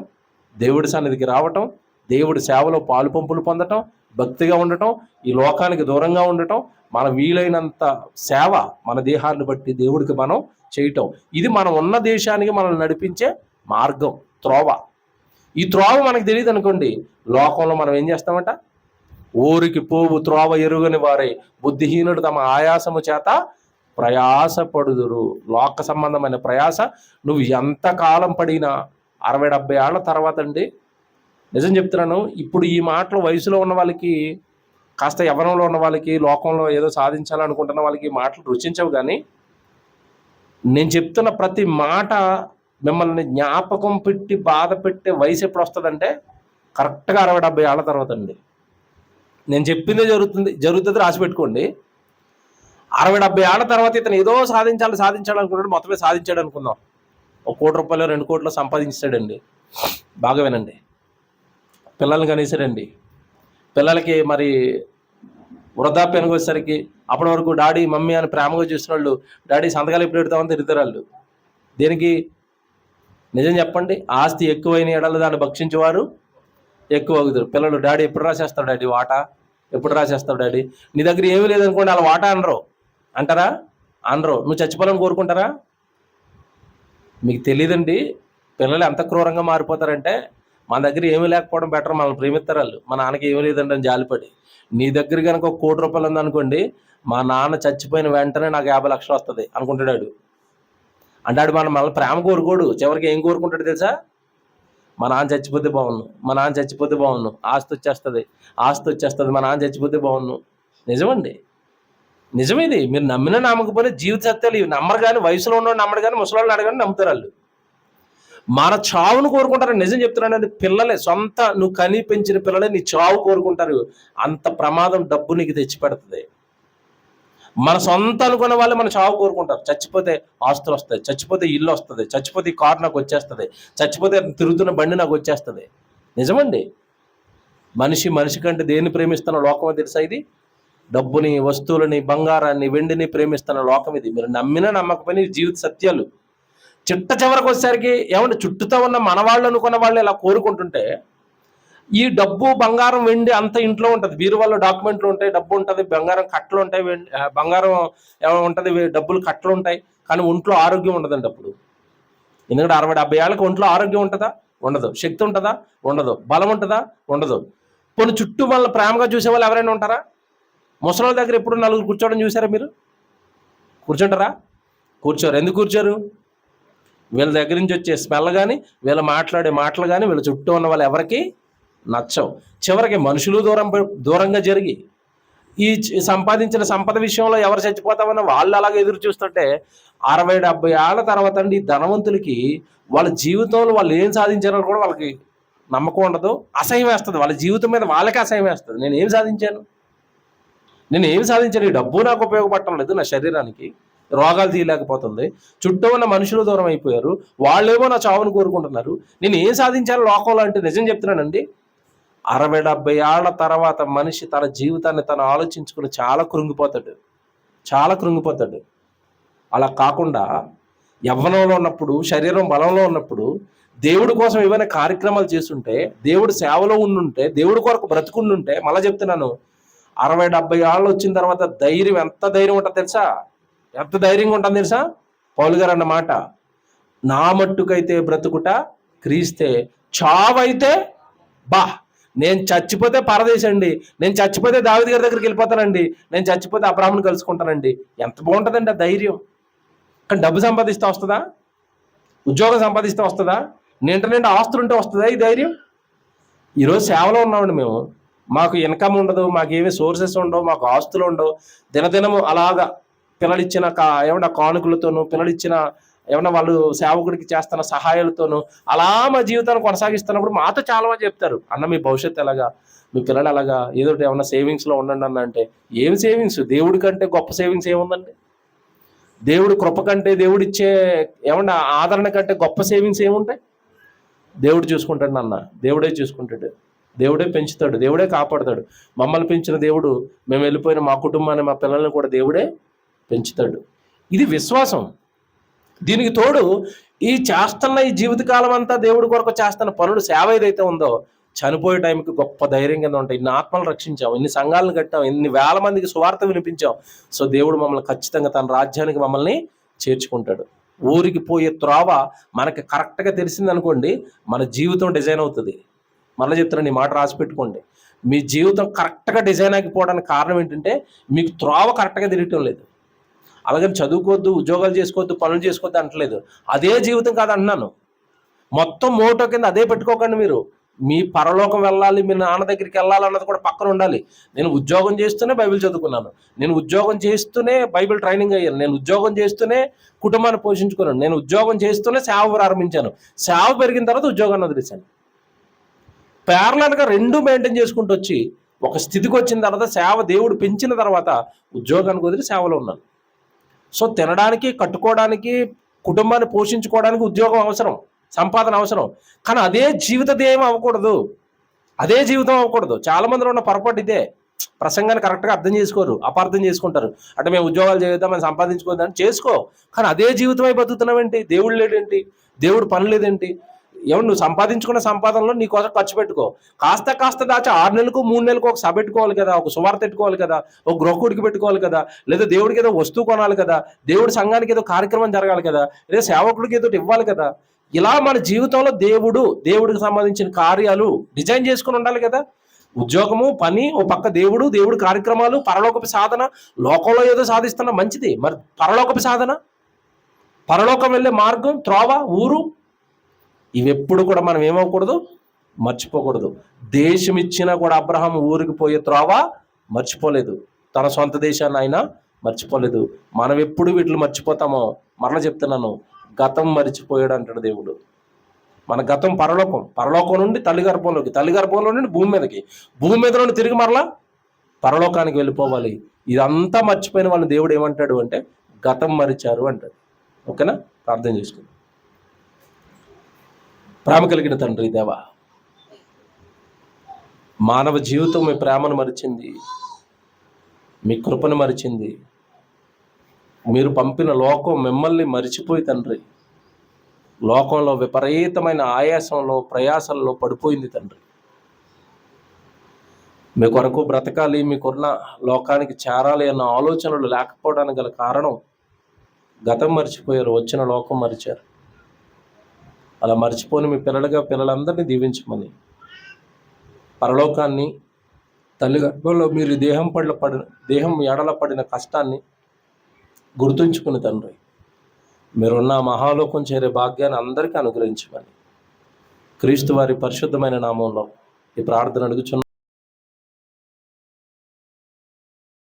దేవుడి సన్నిధికి రావటం, దేవుడి సేవలో పాలు పంపులు పొందటం, భక్తిగా ఉండటం, ఈ లోకానికి దూరంగా ఉండటం, మన వీలైనంత సేవ మన దేహాన్ని బట్టి దేవుడికి మనం చేయటం. ఇది మనం ఉన్న దేశానికి మనల్ని నడిపించే మార్గం, త్రోవ. ఈ త్రోవ మనకు తెలియదు అనుకోండి, లోకంలో మనం ఏం చేస్తామంట? ఊరికి పోవు త్రోవ ఎరుగని వారే బుద్ధిహీనుడు తమ ఆయాసము చేత ప్రయాసపడుదురు. లోక సంబంధమైన ప్రయాస నువ్వు ఎంతకాలం పడినా 60-70 ఏళ్ల తర్వాత అండి, నిజం చెప్తున్నాను, ఇప్పుడు ఈ మాటలు వయసులో ఉన్న వాళ్ళకి, కాస్త యవ్వనంలో ఉన్న వాళ్ళకి, లోకంలో ఏదో సాధించాలనుకుంటున్న వాళ్ళకి మాటలు రుచించవు. కానీ నేను చెప్తున్న ప్రతి మాట మిమ్మల్ని జ్ఞాపకం పెట్టి బాధ పెట్టే వయసు ఎప్పుడు వస్తుందంటే కరెక్ట్గా 60-70 ఏళ్ల తర్వాత అండి. నేను చెప్పిందే జరుగుతుంది, రాసి పెట్టుకోండి. 60-70 ఏళ్ల తర్వాత ఇతను ఏదో సాధించాలనుకుంటాడు, మొత్తమే సాధించాడు అనుకుందాం. 1 కోటి రూపాయలు 2 కోట్లు సంపాదించాడండి. బాగా వినండి. పిల్లల్ని కనేసాడండి. పిల్లలకి మరి వృద్ధాప్యానికి వచ్చేసరికి అప్పటి వరకు డాడీ మమ్మీ అని ప్రేమగా చూసిన వాళ్ళు డాడీ సంతకాలు ఎప్పుడు పెడతామని తిరుగుతారు వాళ్ళు. దేనికి? నిజం చెప్పండి, ఆస్తి ఎక్కువైన ఏడాది దాన్ని భక్షించేవారు ఎక్కువ అవుతారు. పిల్లలు డాడీ ఎప్పుడు రాసేస్తావు డాడీ వాటా, ఎప్పుడు రాసేస్తావు డాడీ? నీ దగ్గర ఏమీ లేదనుకోండి, వాళ్ళ వాటా అనరు. అంటారా? అనరు. నువ్వు చచ్చిపోవాలని కోరుకుంటారా? మీకు తెలియదండి పిల్లలు ఎంత క్రూరంగా మారిపోతారంటే, మన దగ్గర ఏమీ లేకపోవడం బెటర్, మనల్ని ప్రేమిస్తారు వాళ్ళు. మా నాన్నకి ఏమీ లేదండి అని జాలిపడి. నీ దగ్గర కనుక 1 కోటి రూపాయలు ఉందనుకోండి, మా నాన్న చచ్చిపోయిన వెంటనే నాకు 50 లక్షలు వస్తుంది అనుకుంటాడు. అంటాడు మనల్ని ప్రేమ కోరుకోడు, చివరికి ఏం కోరుకుంటాడు తెలుసా? మా నాన్న చచ్చిపోతే బాగున్ను, మా నాన్న చచ్చిపోతే బాగున్ను, ఆస్తి వచ్చేస్తుంది, మా నాన్న చచ్చిపోతే బాగున్ను. నిజమండి, నిజమేది. మీరు నమ్మినా నమ్మకపోయినా జీవిత సత్యాలు ఇవి నమ్మరు. కానీ వయసులో ఉన్నవాడు నమ్మడు, కానీ ముసలాళ్ళు అడగని నమ్ముతారు వాళ్ళు. మన చావును కోరుకుంటారు. నిజం చెప్తున్నాను, అది పిల్లలే, సొంత నువ్వు కని పెంచిన పిల్లలే నీ చావు కోరుకుంటారు. అంత ప్రమాదం డబ్బు నీకు తెచ్చిపెడుతుంది. మన సొంత అనుకున్న వాళ్ళే మన చావు కోరుకుంటారు. చచ్చిపోతే ఆస్తులు వస్తాయి, చచ్చిపోతే ఇల్లు వస్తుంది, చచ్చిపోతే ఈ కారు నాకు వచ్చేస్తుంది, చచ్చిపోతే తిరుగుతున్న బండి నాకు వచ్చేస్తుంది. నిజమండి. మనిషి కంటే దేన్ని ప్రేమిస్తున్న లోకం తెలుసా? ఇది డబ్బుని, వస్తువులని, బంగారాన్ని, వెండిని ప్రేమిస్తున్న లోకం ఇది. మీరు నమ్మినా నమ్మకపోయినా జీవిత సత్యాలు. చిట్ట చివరికి వచ్చేసరికి ఏమంటే చుట్టూతో ఉన్న మనవాళ్ళు అనుకున్న వాళ్ళు ఇలా కోరుకుంటుంటే, ఈ డబ్బు, బంగారం, వెండి అంత ఇంట్లో ఉంటుంది. బీరువాళ్ళ డాక్యుమెంట్లు ఉంటాయి, డబ్బు ఉంటుంది, బంగారం కట్టలు ఉంటాయి, బంగారం ఉంటుంది, డబ్బులు కట్టలు ఉంటాయి. కానీ ఒంట్లో ఆరోగ్యం ఉండదండి అప్పుడు. ఎందుకంటే 60-70 ఏళ్ళకి ఒంట్లో ఆరోగ్యం ఉంటుందా? ఉండదు. శక్తి ఉంటుందా? ఉండదు. బలం ఉంటుందా? ఉండదు. కొన్ని చుట్టూ వాళ్ళని ప్రేమగా చూసే వాళ్ళు ఎవరైనా ఉంటారా? ముసలి దగ్గర ఎప్పుడు నలుగురు కూర్చోవడం చూసారా మీరు? కూర్చుంటారా? కూర్చోరు. ఎందుకు కూర్చోరు? వీళ్ళ దగ్గర నుంచి వచ్చే స్మెల్ కానీ, వీళ్ళు మాట్లాడే మాటలు కానీ, వీళ్ళ చుట్టూ ఉన్న వాళ్ళు ఎవరికి నచ్చవు. చివరికి మనుషులు దూరంగా జరిగి ఈ సంపాదించిన సంపద విషయంలో ఎవరు చచ్చిపోతామని వాళ్ళు అలాగే ఎదురు చూస్తుంటే 60-70 ఏళ్ల తర్వాత అండి ఈ ధనవంతులకి వాళ్ళ జీవితంలో వాళ్ళు ఏం సాధించారో కూడా వాళ్ళకి నమ్మకం ఉండదు. అసహ్యం వేస్తుంది. వాళ్ళ జీవితం మీద వాళ్ళకే అసహ్యం వేస్తుంది. నేను ఏం సాధించాను? ఈ డబ్బు నాకు ఉపయోగపడటం లేదు, నా శరీరానికి రోగాలు తీయలేకపోతుంది. చుట్టూ ఉన్న మనుషులు దూరం అయిపోయారు. వాళ్ళేమో నా చావును కోరుకుంటున్నారు. నేను ఏం సాధించాను లోకంలో అంటే నిజం చెప్తున్నానండి, 60-70 ఏళ్ల తర్వాత మనిషి తన జీవితాన్ని తను ఆలోచించుకుని చాలా కృంగిపోతాడు. అలా కాకుండా యవ్వనంలో ఉన్నప్పుడు, శరీరం బలంలో ఉన్నప్పుడు దేవుడి కోసం ఏమైనా కార్యక్రమాలు చేస్తుంటే, దేవుడి సేవలో ఉండుంటే, దేవుడి కొరకు బ్రతుకుండుంటే, మళ్ళీ చెప్తున్నాను, 60-70 ఏళ్ళు వచ్చిన తర్వాత ఎంత ధైర్యం ఉంటుంది తెలుసా? ఎంత ధైర్యంగా ఉంటుంది తెలుసా? పౌలు గారు అన్నమాట, నా మట్టుకైతే బ్రతుకుట క్రీస్తే, చావైతే నేను చచ్చిపోతే పరదేశండి, నేను చచ్చిపోతే దావీదు గారి దగ్గరికి వెళ్ళిపోతానండి, నేను చచ్చిపోతే అబ్రాహాముని కలుసుకుంటానండి. ఎంత బాగుంటుందండి ఆ ధైర్యం. కానీ డబ్బు సంపాదిస్తే వస్తుందా? ఉద్యోగం సంపాదిస్తే వస్తుందా? నింట ఆస్తులు ఉంటే వస్తుందా ఈ ధైర్యం? ఈరోజు సేవలో ఉన్నామండి మేము, మాకు ఇన్కమ్ ఉండదు, మాకు ఏమీ సోర్సెస్ ఉండవు, మాకు ఆస్తులు ఉండవు. దినదినము అలాగా పిల్లలిచ్చిన ఏమన్నా కానుకలతోనూ, పిల్లలిచ్చిన ఏమన్నా వాళ్ళు సేవకుడికి చేస్తున్న సహాయాలతోనూ అలా మా జీవితాన్ని కొనసాగిస్తున్నప్పుడు మాతో చాలా మంది చెప్తారు, అన్న మీ భవిష్యత్తు ఎలాగా, మీ పిల్లలు ఎలాగా, ఏదో ఏమన్నా సేవింగ్స్లో ఉండండి అన్న. అంటే ఏం సేవింగ్స్? దేవుడి కంటే గొప్ప సేవింగ్స్ ఏముందండి? దేవుడి కృప కంటే, దేవుడిచ్చే ఏమన్నా ఆదరణ కంటే గొప్ప సేవింగ్స్ ఏముంటాయి? దేవుడు చూసుకుంటాడు అన్న, దేవుడే చూసుకుంటాడు, దేవుడే పెంచుతాడు, దేవుడే కాపాడుతాడు. మమ్మల్ని పెంచిన దేవుడు, మేము వెళ్ళిపోయిన మా కుటుంబాన్ని, మా పిల్లల్ని కూడా దేవుడే పెంచుతాడు. ఇది విశ్వాసం. దీనికి తోడు ఈ జీవితకాలం అంతా దేవుడి కొరకు చేస్తున్న పనులు, సేవ ఏదైతే ఉందో, చనిపోయే టైంకి గొప్ప ధైర్యం కింద ఉంటాయి. ఇన్ని ఆత్మలు రక్షించాం, ఇన్ని సంఘాలను కట్టాం, ఇన్ని వేల మందికి సువార్త వినిపించాం. సో దేవుడు మమ్మల్ని ఖచ్చితంగా తన రాజ్యానికి మమ్మల్ని చేర్చుకుంటాడు. ఊరికి పోయే త్రోవ మనకి కరెక్ట్గా తెలిసిందనుకోండి, మన జీవితం డిజైన్ అవుతుంది. మళ్ళీ చెప్తున్నాను, ఈ మాట రాసి పెట్టుకోండి. మీ జీవితం కరెక్ట్గా డిజైన్ అయిపోవడానికి కారణం ఏంటంటే, మీకు త్రోవ కరెక్ట్గా తిరగటం లేదు. అలాగని చదువుకోవద్దు, ఉద్యోగాలు చేసుకోవద్దు, పనులు చేసుకోవద్దు అంటలేదు. అదే జీవితం కాదంటున్నాను. మొత్తం మోటో కింద అదే పెట్టుకోకండి. మీరు మీ పరలోకం వెళ్ళాలి, మీ నాన్న దగ్గరికి వెళ్ళాలన్నది కూడా పక్కన ఉండాలి. నేను ఉద్యోగం చేస్తూనే బైబిల్ చదువుకున్నాను, నేను ఉద్యోగం చేస్తూనే బైబిల్ ట్రైనింగ్ అయ్యాను, నేను ఉద్యోగం చేస్తూనే కుటుంబాన్ని పోషించుకున్నాను, నేను ఉద్యోగం చేస్తూనే సేవ ప్రారంభించాను, సేవ పెరిగిన తర్వాత ఉద్యోగాన్ని వదిలేశాను. ప్యారలల్గా రెండు మెయింటైన్ చేసుకుంటూ వచ్చి ఒక స్థితికి వచ్చిన తర్వాత, సేవ దేవుడు పెంచిన తర్వాత ఉద్యోగానికి వదిలి సేవలో ఉన్నాను. సో తినడానికి, కట్టుకోవడానికి, కుటుంబాన్ని పోషించుకోవడానికి ఉద్యోగం అవసరం, సంపాదన అవసరం. కానీ అదే జీవిత ధ్యేయం అవ్వకూడదు, అదే జీవితం అవ్వకూడదు. చాలా మందిలో ఉన్న పొరపాటు ఇదే. ప్రసంగాన్ని కరెక్ట్గా అర్థం చేసుకోరు, అపార్థం చేసుకుంటారు. అంటే మేము ఉద్యోగాలు చేద్దాం, మేము సంపాదించుకోద్దాం, చేసుకో. కానీ అదే జీవితమై బతుకుతున్నావేంటి? దేవుడు లేడేంటి? దేవుడు పని లేదేంటి? ఏమన్నా నువ్వు సంపాదించుకున్న సంపాదనలో నీ కోసం ఖర్చు పెట్టుకో. కాస్త దాచి 6 నెలలకు 3 నెలలకు ఒక సభ పెట్టుకోవాలి కదా, ఒక సువార్త పెట్టుకోవాలి కదా, ఒక గృహకుడికి పెట్టుకోవాలి కదా, లేదా దేవుడికి ఏదో వస్తువు కొనాలి కదా, దేవుడి సంఘానికి ఏదో కార్యక్రమం జరగాలి కదా, లేదా సేవకుడికి ఏదో ఇవ్వాలి కదా. ఇలా మన జీవితంలో దేవుడికి సంబంధించిన కార్యాలు డిజైన్ చేసుకుని ఉండాలి కదా. ఉద్యోగము, పని ఓ పక్క, దేవుడి కార్యక్రమాలు, పరలోకపు సాధన. లోకంలో ఏదో సాధిస్తున్నా మంచిది, మరి పరలోకపు సాధన, పరలోకం వెళ్ళే మార్గం, త్రోవ, ఊరు, ఇవెప్పుడు కూడా మనం ఏమవకూడదు, మర్చిపోకూడదు. దేశం ఇచ్చినా కూడా అబ్రహాం ఊరికి పోయే త్రోవ మర్చిపోలేదు, తన సొంత దేశాన్ని ఆయన మర్చిపోలేదు. మనం ఎప్పుడు వీటిని మర్చిపోతామో, మరలా చెప్తున్నాను, గతం మర్చిపోయాడు అంటాడు దేవుడు. మన గతం పరలోకం నుండి తల్లి గర్భంలో నుండి భూమి మీద నుండి తిరిగి మరలా పరలోకానికి వెళ్ళిపోవాలి. ఇదంతా మర్చిపోయిన వాళ్ళని దేవుడు ఏమంటాడు అంటే, గతం మరిచారు అంటాడు. ఓకేనా? ప్రార్థన చేసుకుందాం. ప్రేమ కలిగిన తండ్రి దేవా, మానవ జీవితం మీ ప్రేమను మరిచింది, మీ కృపను మరిచింది. మీరు పంపిన లోకం మిమ్మల్ని మరిచిపోయి తండ్రి, లోకంలో విపరీతమైన ఆయాసంలో, ప్రయాసంలో పడిపోయింది తండ్రి. మీ కొరకు బ్రతకాలి, మీకున్న లోకానికి చేరాలి అన్న ఆలోచనలు లేకపోవడానికి గల కారణం, గతం మర్చిపోయారు, వచ్చిన లోకం మరిచారు. అలా మర్చిపోని మీ పిల్లలందరినీ దీవించమని, పరలోకాన్ని, తల్లి గర్భంలో మీరు దేహం ఎడల పడిన కష్టాన్ని గుర్తుంచుకుని తండ్రి, మీరున్న మహాలోకం చేరే భాగ్యాన్ని అందరికీ అనుగ్రహించమని క్రీస్తు వారి పరిశుద్ధమైన నామంలో ఈ ప్రార్థన అడుగుచున్నాను.